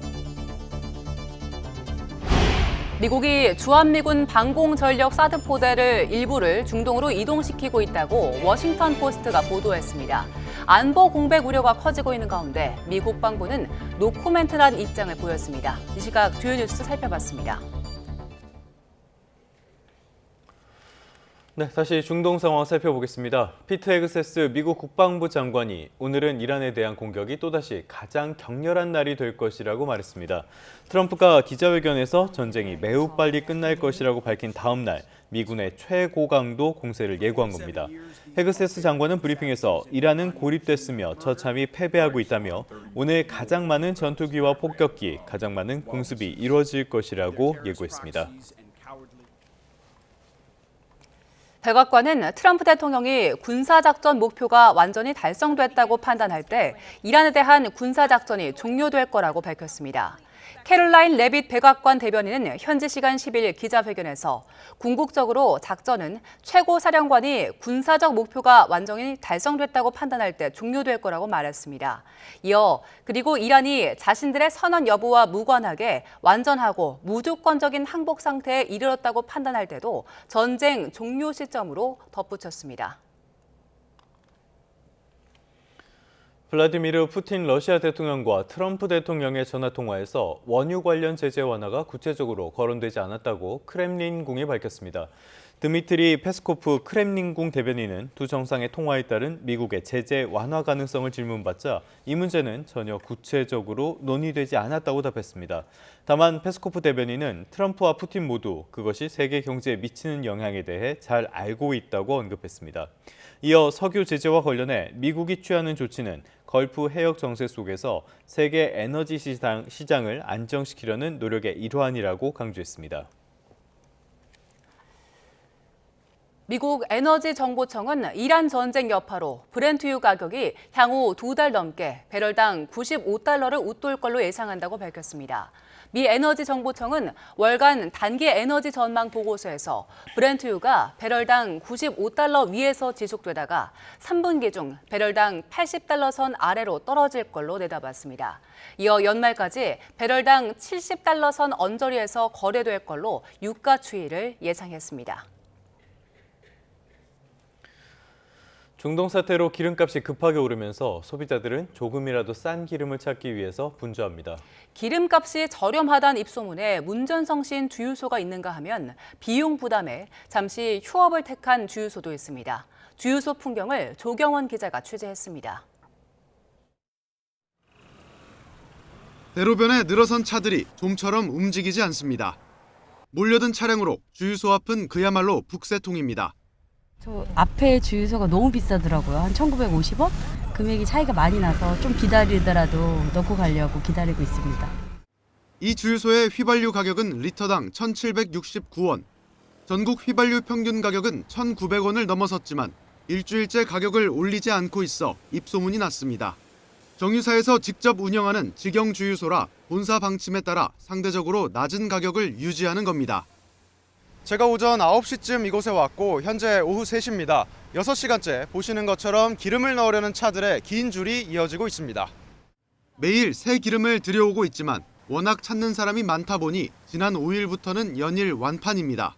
미국이 주한미군 방공전력 사드 포대를 일부를 중동으로 이동시키고 있다고 워싱턴 포스트가 보도했습니다. 안보 공백 우려가 커지고 있는 가운데 미 국방부는 노코멘트란 입장을 보였습니다. 이 시각 주요 뉴스 살펴봤습니다. 네, 다시 중동 상황 살펴보겠습니다. 피트 헤그세스 미국 국방부 장관이 오늘은 이란에 대한 공격이 또다시 가장 격렬한 날이 될 것이라고 말했습니다. 트럼프가 기자회견에서 전쟁이 매우 빨리 끝날 것이라고 밝힌 다음 날 미군의 최고강도 공세를 예고한 겁니다. 헤그세스 장관은 브리핑에서 이란은 고립됐으며 처참히 패배하고 있다며 오늘 가장 많은 전투기와 폭격기, 가장 많은 공습이 이루어질 것이라고 예고했습니다. 백악관은 트럼프 대통령이 군사작전 목표가 완전히 달성됐다고 판단할 때 이란에 대한 군사작전이 종료될 거라고 밝혔습니다. 캐롤라인 레빗 백악관 대변인은 현지 시간 10일 기자회견에서 궁극적으로 작전은 최고사령관이 군사적 목표가 완전히 달성됐다고 판단할 때 종료될 거라고 말했습니다. 이어 그리고 이란이 자신들의 선언 여부와 무관하게 완전하고 무조건적인 항복 상태에 이르렀다고 판단할 때도 전쟁 종료 시점으로 덧붙였습니다. 블라디미르 푸틴 러시아 대통령과 트럼프 대통령의 전화통화에서 원유 관련 제재 완화가 구체적으로 거론되지 않았다고 크렘린궁이 밝혔습니다. 드미트리 페스코프 크렘린궁 대변인은 두 정상의 통화에 따른 미국의 제재 완화 가능성을 질문받자 이 문제는 전혀 구체적으로 논의되지 않았다고 답했습니다. 다만 페스코프 대변인은 트럼프와 푸틴 모두 그것이 세계 경제에 미치는 영향에 대해 잘 알고 있다고 언급했습니다. 이어 석유 제재와 관련해 미국이 취하는 조치는 걸프 해역 정세 속에서 세계 에너지 시장을 안정시키려는 노력의 일환이라고 강조했습니다. 미국 에너지정보청은 이란 전쟁 여파로 브렌트유 가격이 향후 2달 넘게 배럴당 95달러를 웃돌 걸로 예상한다고 밝혔습니다. 미 에너지정보청은 월간 단기 에너지 전망 보고서에서 브렌트유가 배럴당 95달러 위에서 지속되다가 3분기 중 배럴당 80달러 선 아래로 떨어질 걸로 내다봤습니다. 이어 연말까지 배럴당 70달러 선 언저리에서 거래될 걸로 유가 추이를 예상했습니다. 중동 사태로 기름값이 급하게 오르면서 소비자들은 조금이라도 싼 기름을 찾기 위해서 분주합니다. 기름값이 저렴하다는 입소문에 문전성시인 주유소가 있는가 하면 비용 부담에 잠시 휴업을 택한 주유소도 있습니다. 주유소 풍경을 조경원 기자가 취재했습니다. 대로변에 늘어선 차들이 좀처럼 움직이지 않습니다. 몰려든 차량으로 주유소 앞은 그야말로 북새통입니다. 저 앞에 주유소가 너무 비싸더라고요. 한 1,950원? 금액이 차이가 많이 나서 좀 기다리더라도 넣고 가려고 기다리고 있습니다. 이 주유소의 휘발유 가격은 리터당 1,769원. 전국 휘발유 평균 가격은 1,900원을 넘어섰지만 일주일째 가격을 올리지 않고 있어 입소문이 났습니다. 정유사에서 직접 운영하는 직영 주유소라 본사 방침에 따라 상대적으로 낮은 가격을 유지하는 겁니다. 제가 오전 9시쯤 이곳에 왔고 현재 오후 3시입니다. 6시간째 보시는 것처럼 기름을 넣으려는 차들의 긴 줄이 이어지고 있습니다. 매일 새 기름을 들여오고 있지만 워낙 찾는 사람이 많다 보니 지난 5일부터는 연일 완판입니다.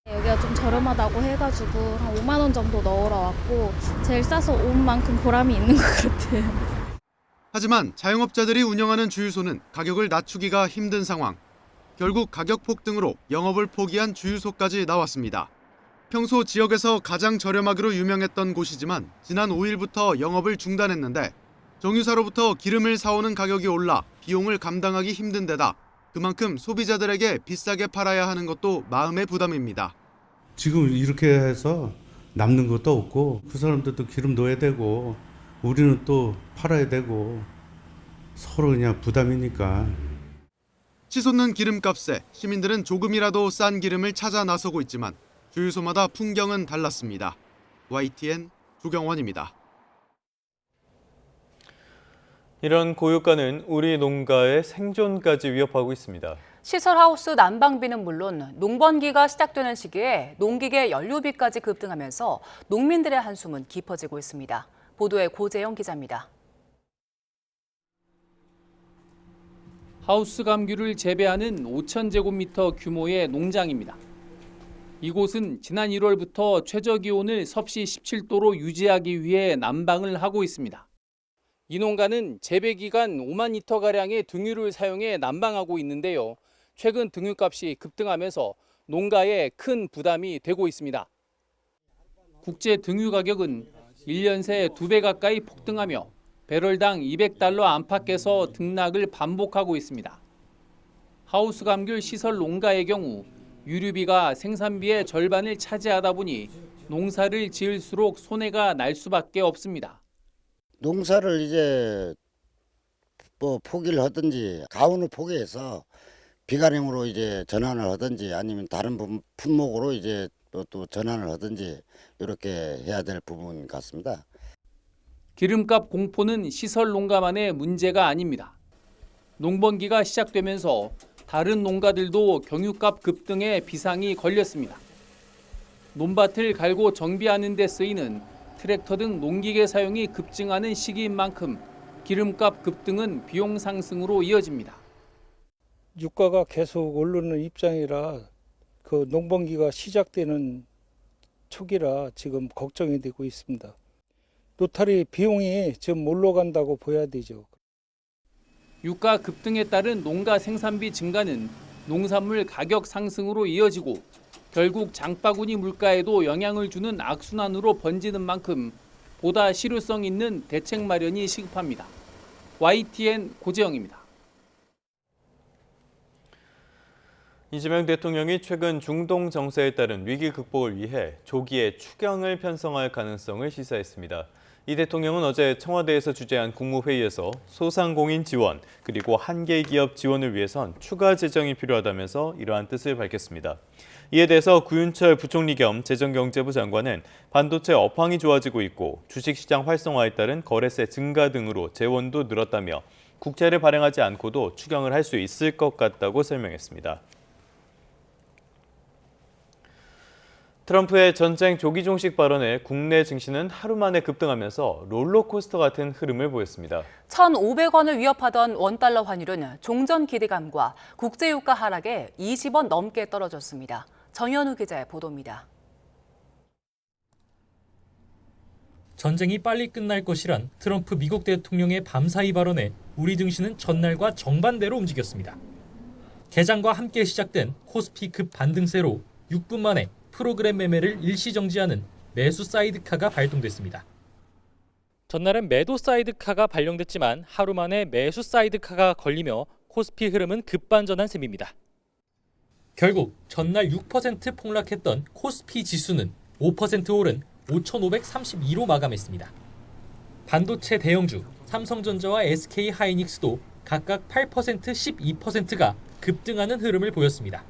여기가 좀 저렴하다고 해가지고 한 5만 원 정도 넣으러 왔고 제일 싸서 온 만큼 보람이 있는 것 같아요. 하지만 자영업자들이 운영하는 주유소는 가격을 낮추기가 힘든 상황. 결국 가격 폭등으로 영업을 포기한 주유소까지 나왔습니다. 평소 지역에서 가장 저렴하기로 유명했던 곳이지만 지난 5일부터 영업을 중단했는데 정유사로부터 기름을 사오는 가격이 올라 비용을 감당하기 힘든 데다 그만큼 소비자들에게 비싸게 팔아야 하는 것도 마음의 부담입니다. 지금 이렇게 해서 남는 것도 없고 그 사람들도 기름 넣어야 되고 우리는 또 팔아야 되고 서로 그냥 부담이니까. 치솟는 기름값에 시민들은 조금이라도 싼 기름을 찾아 나서고 있지만 주유소마다 풍경은 달랐습니다. YTN 조경원입니다. 이런 고유가는 우리 농가의 생존까지 위협하고 있습니다. 시설하우스 난방비는 물론 농번기가 시작되는 시기에 농기계 연료비까지 급등하면서 농민들의 한숨은 깊어지고 있습니다. 보도에 고재영 기자입니다. 하우스 감귤을 재배하는 5,000제곱미터 규모의 농장입니다. 이곳은 지난 1월부터 최저기온을 섭씨 17도로 유지하기 위해 난방을 하고 있습니다. 이 농가는 재배 기간 5만 리터가량의 등유를 사용해 난방하고 있는데요. 최근 등유값이 급등하면서 농가에 큰 부담이 되고 있습니다. 국제 등유 가격은 1년 새 2배 가까이 폭등하며 배럴당 $200 안팎에서 등락을 반복하고 있습니다. 하우스 감귤 시설 농가의 경우 유류비가 생산비의 절반을 차지하다 보니 농사를 지을수록 손해가 날 수밖에 없습니다. 농사를 이제 포기를 하든지 가온을 포기해서 비가령으로 이제 전환을 하든지 아니면 다른 품목으로 이제 또 전환을 하든지 이렇게 해야 될 부분 같습니다. 기름값 공포는 시설 농가만의 문제가 아닙니다. 농번기가 시작되면서 다른 농가들도 경유값 급등에 비상이 걸렸습니다. 논밭을 갈고 정비하는 데 쓰이는 트랙터 등 농기계 사용이 급증하는 시기인 만큼 기름값 급등은 비용 상승으로 이어집니다. 유가가 계속 오르는 입장이라 그 농번기가 시작되는 초기라 지금 걱정이 되고 있습니다. 노탈이 비용이 지금 올라간다고 보여야 되죠. 유가 급등에 따른 농가 생산비 증가는 농산물 가격 상승으로 이어지고 결국 장바구니 물가에도 영향을 주는 악순환으로 번지는 만큼 보다 실효성 있는 대책 마련이 시급합니다. YTN 고재영입니다. 이재명 대통령이 최근 중동 정세에 따른 위기 극복을 위해 조기에 추경을 편성할 가능성을 시사했습니다. 이 대통령은 어제 청와대에서 주재한 국무회의에서 소상공인 지원 그리고 한계 기업 지원을 위해선 추가 재정이 필요하다면서 이러한 뜻을 밝혔습니다. 이에 대해서 구윤철 부총리 겸 재정경제부 장관은 반도체 업황이 좋아지고 있고 주식시장 활성화에 따른 거래세 증가 등으로 재원도 늘었다며 국채를 발행하지 않고도 추경을 할 수 있을 것 같다고 설명했습니다. 트럼프의 전쟁 조기 종식 발언에 국내 증시는 하루 만에 급등하면서 롤러코스터 같은 흐름을 보였습니다. 1,500원을 위협하던 원달러 환율은 종전 기대감과 국제유가 하락에 20원 넘게 떨어졌습니다. 정현우 기자의 보도입니다. 전쟁이 빨리 끝날 것이란 트럼프 미국 대통령의 밤사이 발언에 우리 증시는 전날과 정반대로 움직였습니다. 개장과 함께 시작된 코스피 급 반등세로 6분 만에 프로그램 매매를 일시 정지하는 매수 사이드카가 발동됐습니다. 전날은 매도 사이드카가 발령됐지만 하루 만에 매수 사이드카가 걸리며 코스피 흐름은 급반전한 셈입니다. 결국 전날 6% 폭락했던 코스피 지수는 5% 오른 5,532로 마감했습니다. 반도체 대형주 삼성전자와 SK 하이닉스도 각각 8%, 12%가 급등하는 흐름을 보였습니다.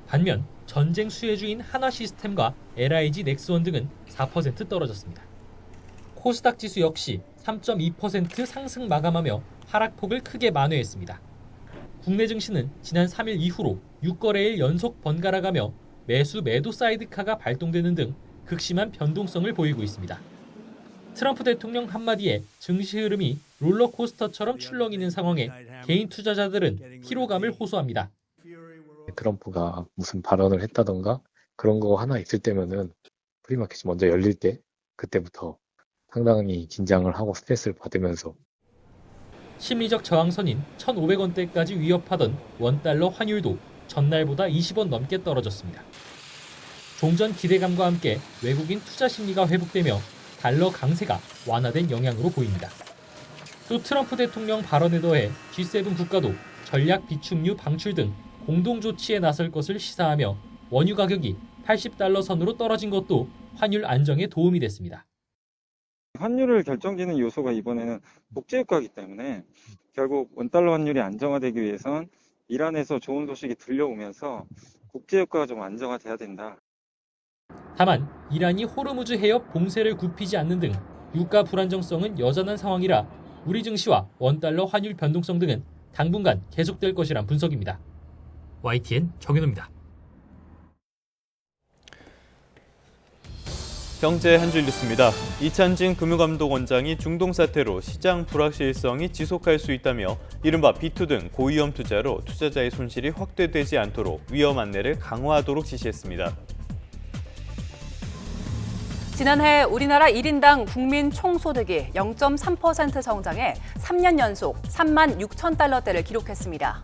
반면 전쟁 수혜주인 한화시스템과 LIG 넥스원 등은 4% 떨어졌습니다. 코스닥 지수 역시 3.2% 상승 마감하며 하락폭을 크게 만회했습니다. 국내 증시는 지난 3일 이후로 6거래일 연속 번갈아가며 매수 매도 사이드카가 발동되는 등 극심한 변동성을 보이고 있습니다. 트럼프 대통령 한마디에 증시 흐름이 롤러코스터처럼 출렁이는 상황에 개인 투자자들은 피로감을 호소합니다. 트럼프가 무슨 발언을 했다던가 그런 거 하나 있을 때면은 프리마켓이 먼저 열릴 때 그때부터 상당히 긴장을 하고 스트레스를 받으면서 심리적 저항선인 1,500원대까지 위협하던 원달러 환율도 전날보다 20원 넘게 떨어졌습니다. 종전 기대감과 함께 외국인 투자 심리가 회복되며 달러 강세가 완화된 영향으로 보입니다. 또 트럼프 대통령 발언에 더해 G7 국가도 전략 비축유 방출 등 공동 조치에 나설 것을 시사하며 원유 가격이 80달러 선으로 떨어진 것도 환율 안정에 도움이 됐습니다. 환율을 결정짓는 요소가 이번에는 국제유가이기 때문에 결국 원달러 환율이 안정화되기 위해선 이란에서 좋은 소식이 들려오면서 국제유가가 좀 안정화돼야 된다. 다만 이란이 호르무즈 해협 봉쇄를 굽히지 않는 등 유가 불안정성은 여전한 상황이라 우리 증시와 원달러 환율 변동성 등은 당분간 계속될 것이란 분석입니다. YTN 정현우입니다. 경제 한 줄 뉴스입니다. 이찬진 금융감독원장이 중동 사태로 시장 불확실성이 지속할 수 있다며 이른바 B2 등 고위험 투자로 투자자의 손실이 확대되지 않도록 위험 안내를 강화하도록 지시했습니다. 지난해 우리나라 1인당 국민 총소득이 0.3% 성장해 3년 연속 3만 6천 달러대를 기록했습니다.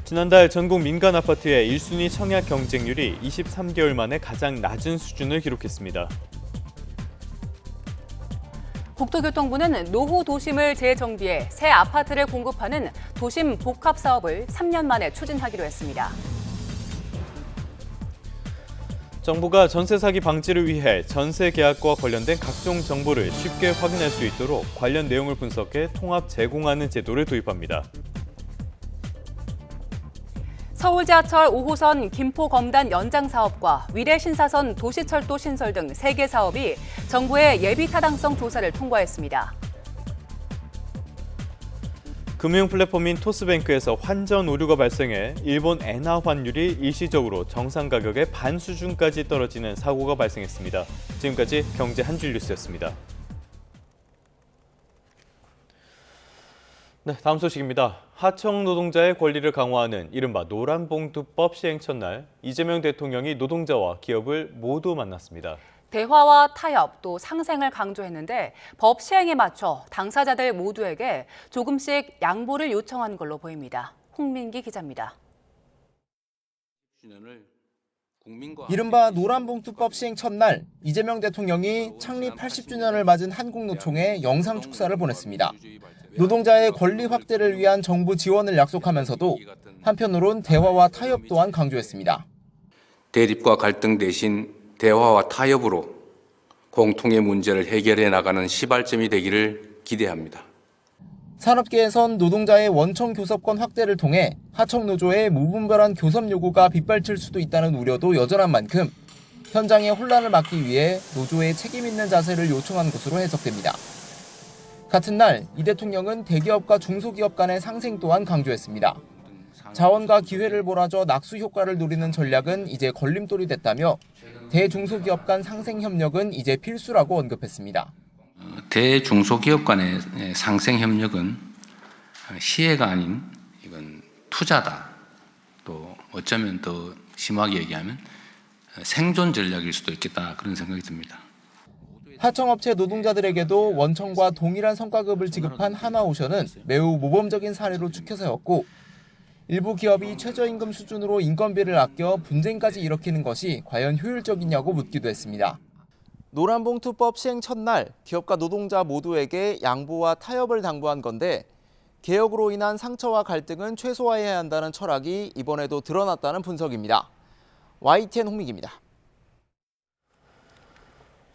지난달 전국 민간 아파트의 1순위 청약 경쟁률이 23개월 만에 가장 낮은 수준을 기록했습니다. 국토교통부는 노후 도심을 재정비해 새 아파트를 공급하는 도심 복합 사업을 3년 만에 추진하기로 했습니다. 정부가 전세 사기 방지를 위해 전세 계약과 관련된 각종 정보를 쉽게 확인할 수 있도록 관련 내용을 분석해 통합 제공하는 제도를 도입합니다. 서울 지하철 5호선 김포 검단 연장 사업과 위례 신사선 도시철도 신설 등 3개 사업이 정부의 예비 타당성 조사를 통과했습니다. 금융 플랫폼인 토스뱅크에서 환전 오류가 발생해 일본 엔화 환율이 일시적으로 정상 가격의 반 수준까지 떨어지는 사고가 발생했습니다. 지금까지 경제 한 줄 뉴스였습니다. 네, 다음 소식입니다. 하청 노동자의 권리를 강화하는 이른바 노란봉투법 시행 첫날, 이재명 대통령이 노동자와 기업을 모두 만났습니다. 대화와 타협, 또 상생을 강조했는데 법 시행에 맞춰 당사자들 모두에게 조금씩 양보를 요청한 걸로 보입니다. 홍민기 기자입니다. 이른바 노란봉투법 시행 첫날, 이재명 대통령이 창립 80주년을 맞은 한국노총에 영상 축사를 보냈습니다. 노동자의 권리 확대를 위한 정부 지원을 약속하면서도 한편으론 대화와 타협 또한 강조했습니다. 대립과 갈등 대신 대화와 타협으로 공통의 문제를 해결해 나가는 시발점이 되기를 기대합니다. 산업계에선 노동자의 원청 교섭권 확대를 통해 하청노조의 무분별한 교섭 요구가 빗발칠 수도 있다는 우려도 여전한 만큼 현장의 혼란을 막기 위해 노조의 책임 있는 자세를 요청한 것으로 해석됩니다. 같은 날, 이 대통령은 대기업과 중소기업 간의 상생 또한 강조했습니다. 자원과 기회를 몰아줘 낙수 효과를 노리는 전략은 이제 걸림돌이 됐다며 대중소기업 간 상생 협력은 이제 필수라고 언급했습니다. 대중소기업 간의 상생 협력은 시혜가 아닌 이건 투자다. 또 어쩌면 더 심하게 얘기하면 생존 전략일 수도 있겠다, 그런 생각이 듭니다. 하청업체 노동자들에게도 원청과 동일한 성과급을 지급한 하나오션은 매우 모범적인 사례로 추켜 세웠고, 일부 기업이 최저임금 수준으로 인건비를 아껴 분쟁까지 일으키는 것이 과연 효율적이냐고 묻기도 했습니다. 노란봉투법 시행 첫날, 기업과 노동자 모두에게 양보와 타협을 당부한 건데, 개혁으로 인한 상처와 갈등은 최소화해야 한다는 철학이 이번에도 드러났다는 분석입니다. YTN 홍민기입니다.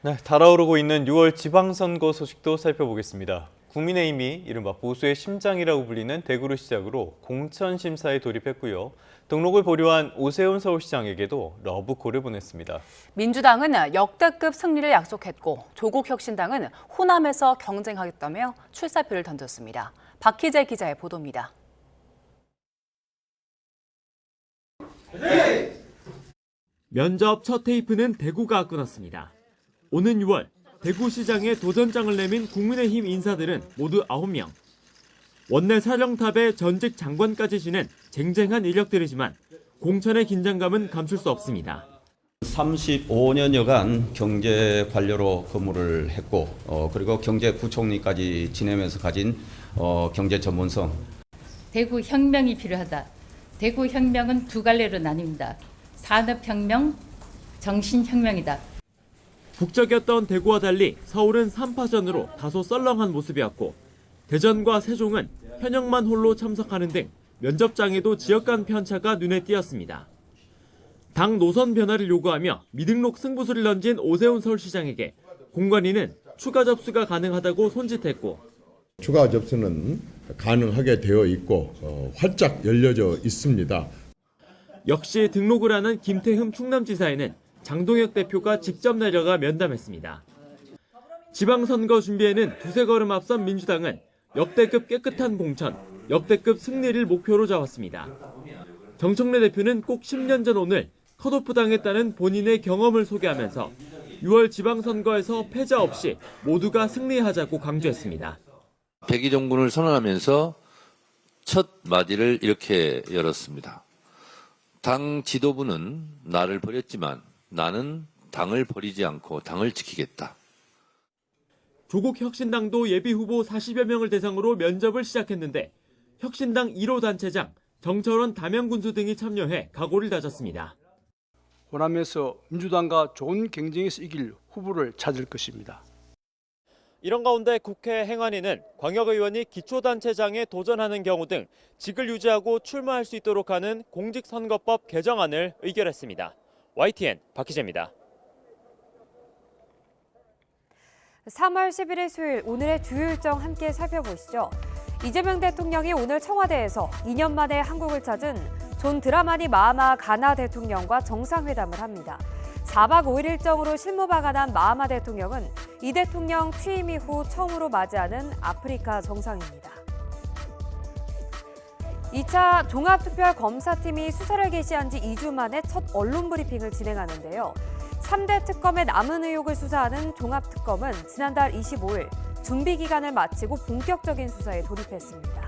네, 달아오르고 있는 6월 지방선거 소식도 살펴보겠습니다. 국민의힘이 이른바 보수의 심장이라고 불리는 대구를 시작으로 공천 심사에 돌입했고요. 등록을 보류한 오세훈 서울시장에게도 러브콜을 보냈습니다. 민주당은 역대급 승리를 약속했고 조국 혁신당은 호남에서 경쟁하겠다며 출사표를 던졌습니다. 박희재 기자의 보도입니다. 면접 첫 테이프는 대구가 끊었습니다. 오는 6월 대구시장에 도전장을 내민 국민의힘 인사들은 모두 9명. 원내 사령탑의 전직 장관까지 지낸 쟁쟁한 이력들이지만 공천의 긴장감은 감출 수 없습니다. 35년여간 경제 관료로 근무를 했고 그리고 경제부총리까지 지내면서 가진 경제 전문성. 대구 혁명이 필요하다. 대구 혁명은 두 갈래로 나뉩니다. 산업혁명, 정신혁명이다. 북적였던 대구와 달리 서울은 3파전으로 다소 썰렁한 모습이었고 대전과 세종은 현역만 홀로 참석하는 등 면접장에도 지역 간 편차가 눈에 띄었습니다. 당 노선 변화를 요구하며 미등록 승부수를 던진 오세훈 서울시장에게 공관위는 추가 접수가 가능하다고 손짓했고 추가 접수는 가능하게 되어 있고 활짝 열려져 있습니다. 역시 등록을 하는 김태흠 충남지사에는 장동혁 대표가 직접 내려가 면담했습니다. 지방선거 준비에는 두세 걸음 앞선 민주당은 역대급 깨끗한 공천, 역대급 승리를 목표로 잡았습니다. 정청래 대표는 꼭 10년 전 오늘 컷오프 당했다는 본인의 경험을 소개하면서 6월 지방선거에서 패자 없이 모두가 승리하자고 강조했습니다. 백의종군을 선언하면서 첫 마디를 이렇게 열었습니다. 당 지도부는 나를 버렸지만 나는 당을 버리지 않고 당을 지키겠다. 조국 혁신당도 예비후보 40여 명을 대상으로 면접을 시작했는데 혁신당 1호 단체장 정철원 담양군수 등이 참여해 각오를 다졌습니다. 호남에서 민주당과 좋은 경쟁에서 이길 후보를 찾을 것입니다. 이런 가운데 국회 행안위는 광역의원이 기초단체장에 도전하는 경우 등 직을 유지하고 출마할 수 있도록 하는 공직선거법 개정안을 의결했습니다. YTN 박희재입니다. 3월 11일 수요일 오늘의 주요 일정 함께 살펴보시죠. 이재명 대통령이 오늘 청와대에서 2년 만에 한국을 찾은 존 드라마니 마하마 가나 대통령과 정상회담을 합니다. 4박 5일 일정으로 실무 방한한 마하마 대통령은 이 대통령 취임 이후 처음으로 맞이하는 아프리카 정상입니다. 2차 종합특별검사팀이 수사를 개시한 지 2주 만에 첫 언론 브리핑을 진행하는데요. 3대 특검의 남은 의혹을 수사하는 종합특검은 지난달 25일 준비 기간을 마치고 본격적인 수사에 돌입했습니다.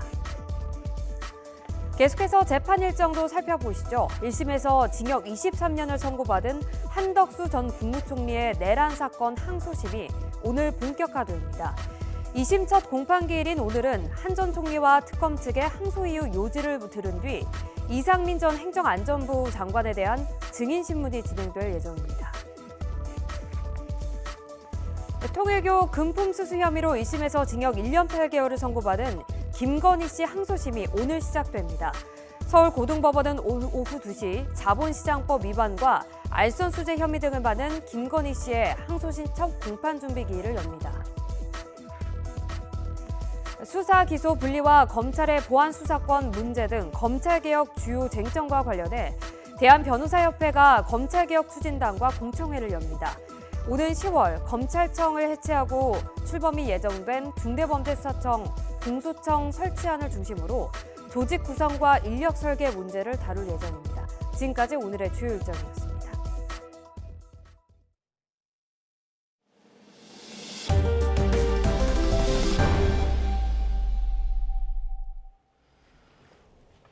계속해서 재판 일정도 살펴보시죠. 1심에서 징역 23년을 선고받은 한덕수 전 국무총리의 내란 사건 항소심이 오늘 본격화됩니다. 2심 첫 공판기일인 오늘은 한 전 총리와 특검 측의 항소 이후 요지를 들은 뒤 이상민 전 행정안전부 장관에 대한 증인신문이 진행될 예정입니다. 통일교 금품수수 혐의로 1심에서 징역 1년 8개월을 선고받은 김건희 씨 항소심이 오늘 시작됩니다. 서울고등법원은 오후 2시 자본시장법 위반과 알선수재 혐의 등을 받는 김건희 씨의 항소심 첫 공판준비기일을 엽니다. 수사 기소 분리와 검찰의 보안 수사권 문제 등 검찰개혁 주요 쟁점과 관련해 대한변호사협회가 검찰개혁 추진단과 공청회를 엽니다. 오는 10월 검찰청을 해체하고 출범이 예정된 중대범죄수사청 공소청 설치안을 중심으로 조직 구성과 인력 설계 문제를 다룰 예정입니다. 지금까지 오늘의 주요 일정이었습니다.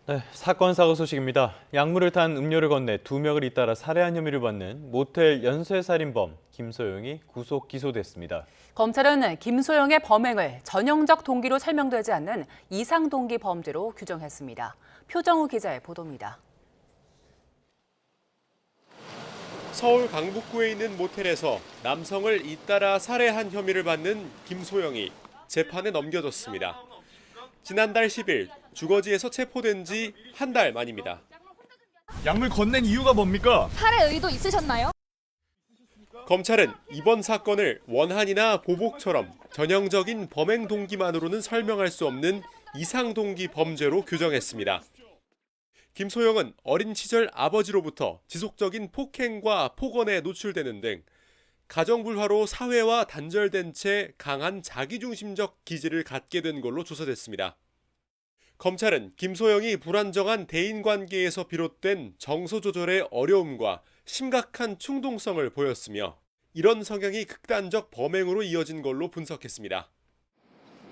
네, 사건 사고 소식입니다. 약물을 탄 음료를 건네 2명을 잇따라 살해한 혐의를 받는 모텔 연쇄살인범 김소영이 구속 기소됐습니다. 검찰은 김소영의 범행을 전형적 동기로 설명되지 않는 이상 동기 범죄로 규정했습니다. 표정우 기자의 보도입니다. 서울 강북구에 있는 모텔에서 남성을 잇따라 살해한 혐의를 받는 김소영이 재판에 넘겨졌습니다. 지난달 10일 주거지에서 체포된 지 한 달 만입니다. 약물 건넨 이유가 뭡니까? 살해 의도 있으셨나요? 검찰은 이번 사건을 원한이나 보복처럼 전형적인 범행 동기만으로는 설명할 수 없는 이상 동기 범죄로 규정했습니다. 김소영은 어린 시절 아버지로부터 지속적인 폭행과 폭언에 노출되는 등 가정불화로 사회와 단절된 채 강한 자기중심적 기질을 갖게 된 걸로 조사됐습니다. 검찰은 김소영이 불안정한 대인관계에서 비롯된 정서 조절의 어려움과 심각한 충동성을 보였으며 이런 성향이 극단적 범행으로 이어진 걸로 분석했습니다.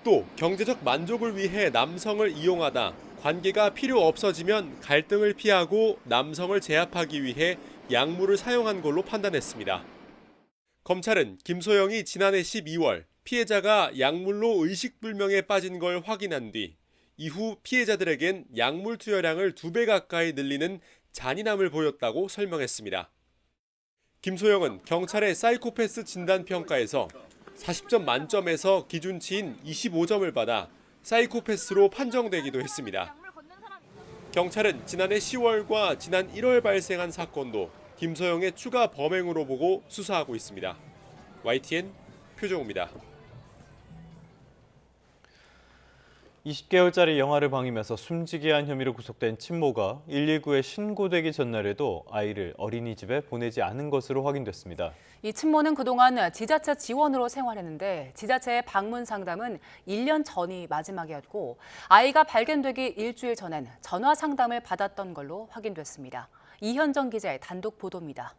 또 경제적 만족을 위해 남성을 이용하다 관계가 필요 없어지면 갈등을 피하고 남성을 제압하기 위해 약물을 사용한 걸로 판단했습니다. 검찰은 김소영이 지난해 12월 피해자가 약물로 의식불명에 빠진 걸 확인한 뒤 이후 피해자들에겐 약물 투여량을 2배 가까이 늘리는 잔인함을 보였다고 설명했습니다. 김소영은 경찰의 사이코패스 진단평가에서 40점 만점에서 기준치인 25점을 받아 사이코패스로 판정되기도 했습니다. 경찰은 지난해 10월과 지난 1월 발생한 사건도 김소영의 추가 범행으로 보고 수사하고 있습니다. YTN 표정우입니다. 20개월짜리 영아를 방임해서 숨지게 한 혐의로 구속된 친모가 119에 신고되기 전날에도 아이를 어린이집에 보내지 않은 것으로 확인됐습니다. 이 친모는 그동안 지자체 지원으로 생활했는데 지자체의 방문 상담은 1년 전이 마지막이었고 아이가 발견되기 일주일 전엔 전화 상담을 받았던 걸로 확인됐습니다. 이현정 기자의 단독 보도입니다.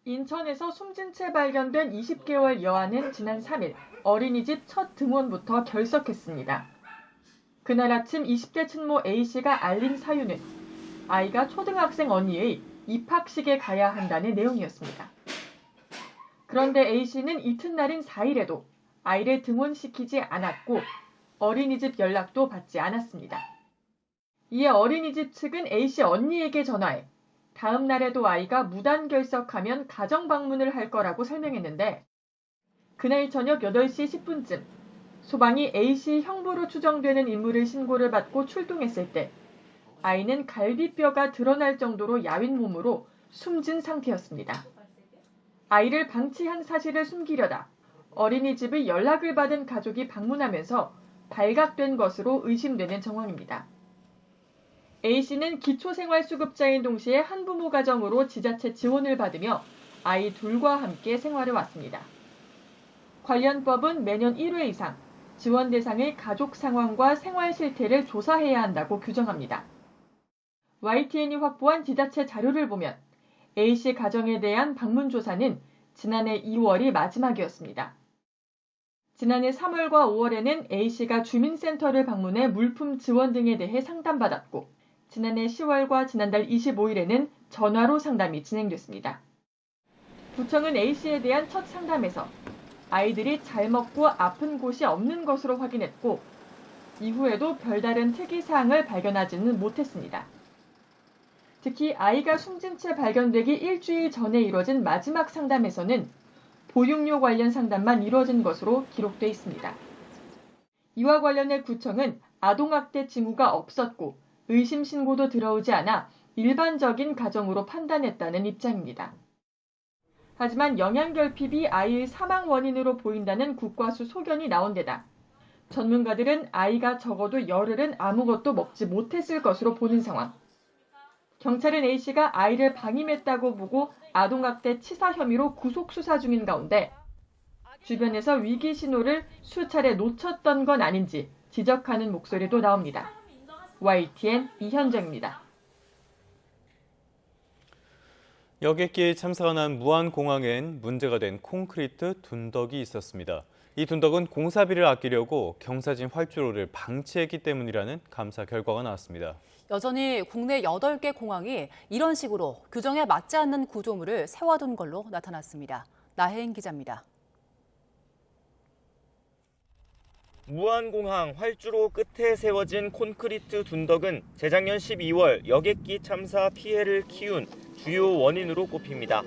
인천에서 숨진 채 발견된 20개월 여아는 지난 3일 어린이집 첫 등원부터 결석했습니다. 그날 아침 20대 친모 A씨가 알린 사유는 아이가 초등학생 언니의 입학식에 가야 한다는 내용이었습니다. 그런데 A씨는 이튿날인 4일에도 아이를 등원시키지 않았고 어린이집 연락도 받지 않았습니다. 이에 어린이집 측은 A씨 언니에게 전화해 다음 날에도 아이가 무단 결석하면 가정 방문을 할 거라고 설명했는데 그날 저녁 8시 10분쯤 소방이 A씨 형부로 추정되는 인물의 신고를 받고 출동했을 때 아이는 갈비뼈가 드러날 정도로 야윈 몸으로 숨진 상태였습니다. 아이를 방치한 사실을 숨기려다 어린이집의 연락을 받은 가족이 방문하면서 발각된 것으로 의심되는 정황입니다. A씨는 기초생활수급자인 동시에 한부모 가정으로 지자체 지원을 받으며 아이 둘과 함께 생활해 왔습니다. 관련 법은 매년 1회 이상 지원 대상의 가족 상황과 생활 실태를 조사해야 한다고 규정합니다. YTN이 확보한 지자체 자료를 보면 A씨 가정에 대한 방문 조사는 지난해 2월이 마지막이었습니다. 지난해 3월과 5월에는 A씨가 주민센터를 방문해 물품 지원 등에 대해 상담받았고 지난해 10월과 지난달 25일에는 전화로 상담이 진행됐습니다. 구청은 A씨에 대한 첫 상담에서 아이들이 잘 먹고 아픈 곳이 없는 것으로 확인했고 이후에도 별다른 특이사항을 발견하지는 못했습니다. 특히 아이가 숨진 채 발견되기 일주일 전에 이뤄진 마지막 상담에서는 보육료 관련 상담만 이뤄진 것으로 기록돼 있습니다. 이와 관련해 구청은 아동학대 징후가 없었고 의심 신고도 들어오지 않아 일반적인 가정으로 판단했다는 입장입니다. 하지만 영양결핍이 아이의 사망 원인으로 보인다는 국과수 소견이 나온 데다 전문가들은 아이가 적어도 열흘은 아무것도 먹지 못했을 것으로 보는 상황. 경찰은 A씨가 아이를 방임했다고 보고 아동학대 치사 혐의로 구속 수사 중인 가운데 주변에서 위기 신호를 수차례 놓쳤던 건 아닌지 지적하는 목소리도 나옵니다. YTN 이현정입니다. 여객기에 참사가 난 무안공항엔 문제가 된 콘크리트 둔덕이 있었습니다. 이 둔덕은 공사비를 아끼려고 경사진 활주로를 방치했기 때문이라는 감사 결과가 나왔습니다. 여전히 국내 8개 공항이 이런 식으로 규정에 맞지 않는 구조물을 세워둔 걸로 나타났습니다. 나혜인 기자입니다. 무안공항 활주로 끝에 세워진 콘크리트 둔덕은 재작년 12월 여객기 참사 피해를 키운 주요 원인으로 꼽힙니다.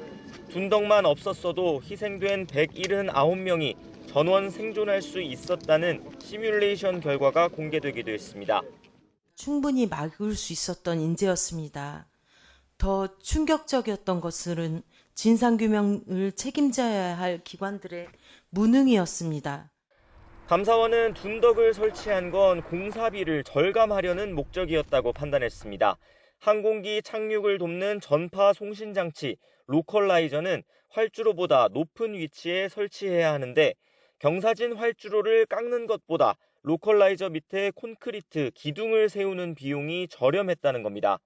둔덕만 없었어도 희생된 179명이 전원 생존할 수 있었다는 시뮬레이션 결과가 공개되기도 했습니다. 충분히 막을 수 있었던 인재였습니다. 더 충격적이었던 것은 진상규명을 책임져야 할 기관들의 무능이었습니다. 감사원은 둔덕을 설치한 건 공사비를 절감하려는 목적이었다고 판단했습니다. 항공기 착륙을 돕는 전파 송신 장치 로컬라이저는 활주로보다 높은 위치에 설치해야 하는데 경사진 활주로를 깎는 것보다 로컬라이저 밑에 콘크리트 기둥을 세우는 비용이 저렴했다는 겁니다.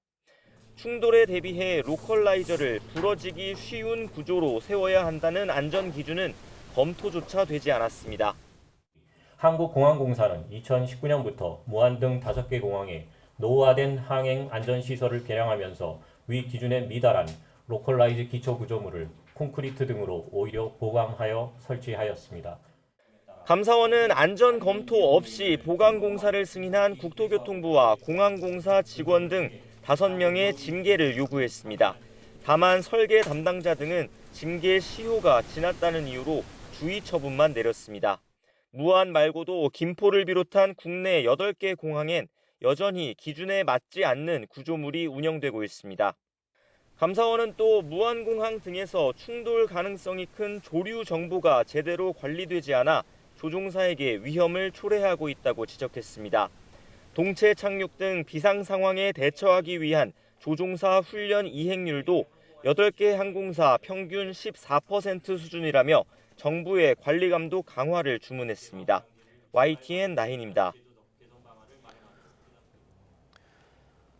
충돌에 대비해 로컬라이저를 부러지기 쉬운 구조로 세워야 한다는 안전 기준은 검토조차 되지 않았습니다. 한국공항공사는 2019년부터 무안 등 5개 공항에 노후화된 항행 안전시설을 개량하면서 위 기준에 미달한 로컬라이즈 기초구조물을 콘크리트 등으로 오히려 보강하여 설치하였습니다. 감사원은 안전 검토 없이 보강공사를 승인한 국토교통부와 공항공사 직원 등 5명의 징계를 요구했습니다. 다만 설계 담당자 등은 징계 시효가 지났다는 이유로 주의 처분만 내렸습니다. 무안 말고도 김포를 비롯한 국내 8개 공항엔 여전히 기준에 맞지 않는 구조물이 운영되고 있습니다. 감사원은 또 무안공항 등에서 충돌 가능성이 큰 조류 정보가 제대로 관리되지 않아 조종사에게 위험을 초래하고 있다고 지적했습니다. 동체 착륙 등 비상 상황에 대처하기 위한 조종사 훈련 이행률도 8개 항공사 평균 14% 수준이라며 정부의 관리 감독 강화를 주문했습니다. YTN 나인입니다.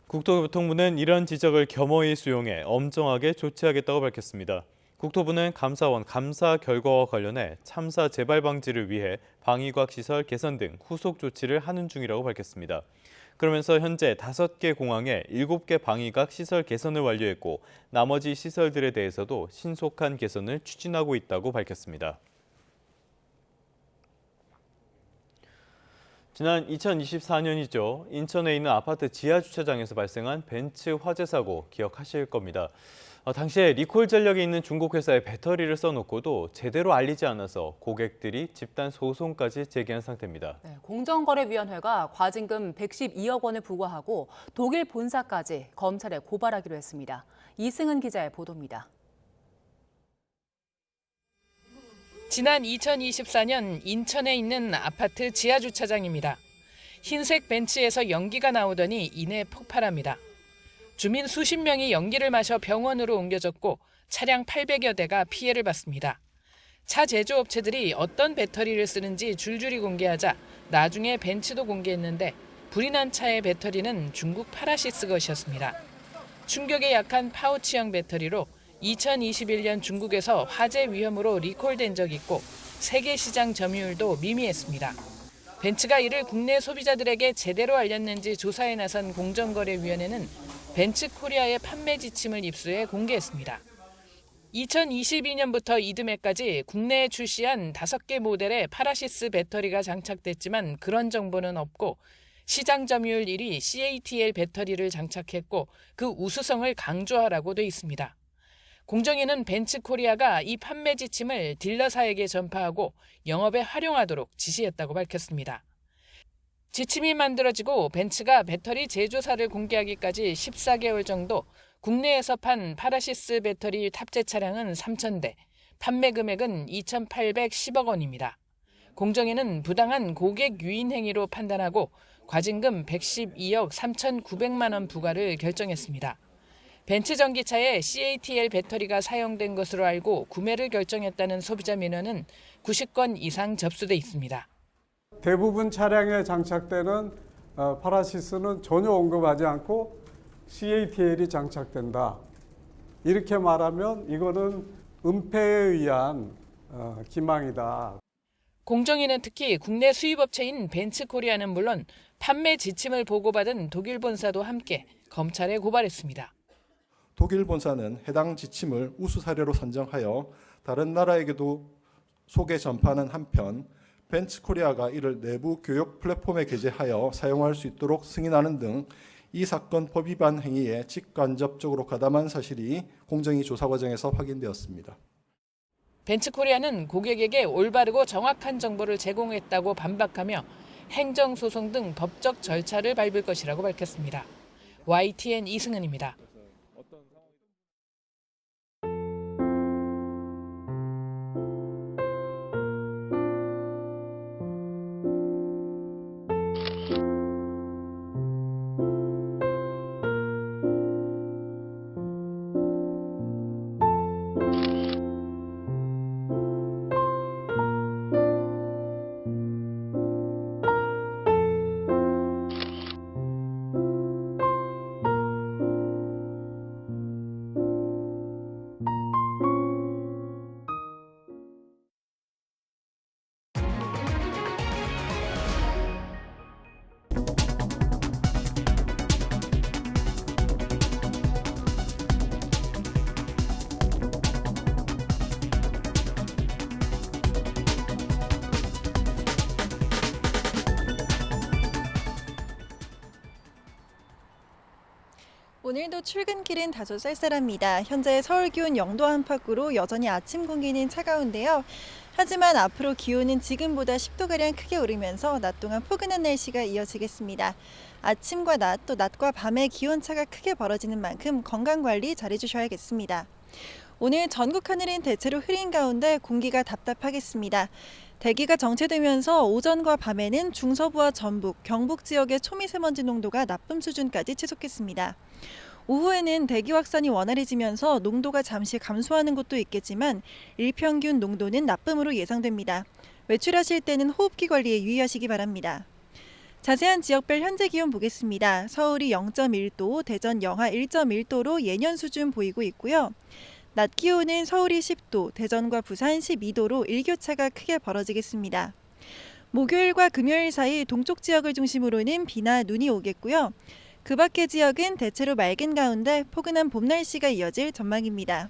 국토교통부는 이런 지적을 겸허히 수용해 엄정하게 조치하겠다고 밝혔습니다. 국토부는 감사원 감사 결과와 관련해 참사 재발 방지를 위해 방위과학 시설 개선 등 후속 조치를 하는 중이라고 밝혔습니다. 그러면서 현재 5개 공항에 7개 방위각 시설 개선을 완료했고 나머지 시설들에 대해서도 신속한 개선을 추진하고 있다고 밝혔습니다. 지난 2024년이죠. 인천에 있는 아파트 지하 주차장에서 발생한 벤츠 화재 사고 기억하실 겁니다. 당시에 리콜 전력이 있는 중국 회사에 배터리를 써놓고도 제대로 알리지 않아서 고객들이 집단 소송까지 제기한 상태입니다. 네, 공정거래위원회가 과징금 112억 원을 부과하고 독일 본사까지 검찰에 고발하기로 했습니다. 이승은 기자의 보도입니다. 지난 2024년 인천에 있는 아파트 지하 주차장입니다. 흰색 벤츠에서 연기가 나오더니 이내 폭발합니다. 주민 수십 명이 연기를 마셔 병원으로 옮겨졌고 차량 800여 대가 피해를 봤습니다. 차 제조업체들이 어떤 배터리를 쓰는지 줄줄이 공개하자 나중에 벤츠도 공개했는데 불이 난 차의 배터리는 중국 파라시스 것이었습니다. 충격에 약한 파우치형 배터리로 2021년 중국에서 화재 위험으로 리콜된 적이 있고 세계 시장 점유율도 미미했습니다. 벤츠가 이를 국내 소비자들에게 제대로 알렸는지 조사에 나선 공정거래위원회는 벤츠 코리아의 판매 지침을 입수해 공개했습니다. 2022년부터 이듬해까지 국내에 출시한 5개 모델에 파라시스 배터리가 장착됐지만 그런 정보는 없고 시장 점유율 1위 CATL 배터리를 장착했고 그 우수성을 강조하라고 돼 있습니다. 공정위는 벤츠 코리아가 이 판매 지침을 딜러사에게 전파하고 영업에 활용하도록 지시했다고 밝혔습니다. 지침이 만들어지고 벤츠가 배터리 제조사를 공개하기까지 14개월 정도 국내에서 판 파라시스 배터리 탑재 차량은 3,000대, 판매 금액은 2,810억 원입니다. 공정위는 부당한 고객 유인 행위로 판단하고 과징금 112억 3,900만 원 부과를 결정했습니다. 벤츠 전기차에 CATL 배터리가 사용된 것으로 알고 구매를 결정했다는 소비자 민원은 90건 이상 접수돼 있습니다. 대부분 차량에 장착되는 파라시스는 전혀 언급하지 않고 CATL이 장착된다. 이렇게 말하면 이거는 은폐에 의한 기망이다. 공정위는 특히 국내 수입업체인 벤츠코리아는 물론 판매 지침을 보고받은 독일 본사도 함께 검찰에 고발했습니다. 독일 본사는 해당 지침을 우수 사례로 선정하여 다른 나라에게도 소개 전파하는 한편 벤츠코리아가 이를 내부 교육 플랫폼에 게재하여 사용할 수 있도록 승인하는 등 이 사건 법 위반 행위에 직간접적으로 가담한 사실이 공정위 조사 과정에서 확인되었습니다. 벤츠코리아는 고객에게 올바르고 정확한 정보를 제공했다고 반박하며 행정소송 등 법적 절차를 밟을 것이라고 밝혔습니다. YTN 이승은입니다. 오늘도 출근길은 다소 쌀쌀합니다. 현재 서울 기온 0도 안팎으로 여전히 아침 공기는 차가운데요. 하지만 앞으로 기온은 지금보다 10도가량 크게 오르면서 낮 동안 포근한 날씨가 이어지겠습니다. 아침과 낮, 또 낮과 밤의 기온차가 크게 벌어지는 만큼 건강관리 잘해주셔야겠습니다. 오늘 전국 하늘은 대체로 흐린 가운데 공기가 답답하겠습니다. 대기가 정체되면서 오전과 밤에는 중서부와 전북, 경북 지역의 초미세먼지 농도가 나쁨 수준까지 치솟겠습니다. 오후에는 대기 확산이 원활해지면서 농도가 잠시 감소하는 곳도 있겠지만 일평균 농도는 나쁨으로 예상됩니다. 외출하실 때는 호흡기 관리에 유의하시기 바랍니다. 자세한 지역별 현재 기온 보겠습니다. 서울이 0.1도, 대전 영하 1.1도로 예년 수준 보이고 있고요. 낮 기온은 서울이 10도, 대전과 부산 12도로 일교차가 크게 벌어지겠습니다. 목요일과 금요일 사이 동쪽 지역을 중심으로는 비나 눈이 오겠고요. 그 밖의 지역은 대체로 맑은 가운데 포근한 봄 날씨가 이어질 전망입니다.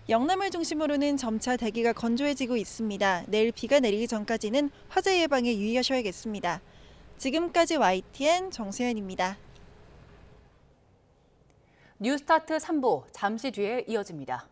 영남을 중심으로는 점차 대기가 건조해지고 있습니다. 내일 비가 내리기 전까지는 화재 예방에 유의하셔야겠습니다. 지금까지 YTN 정세현입니다. 뉴스타트 3부 잠시 뒤에 이어집니다.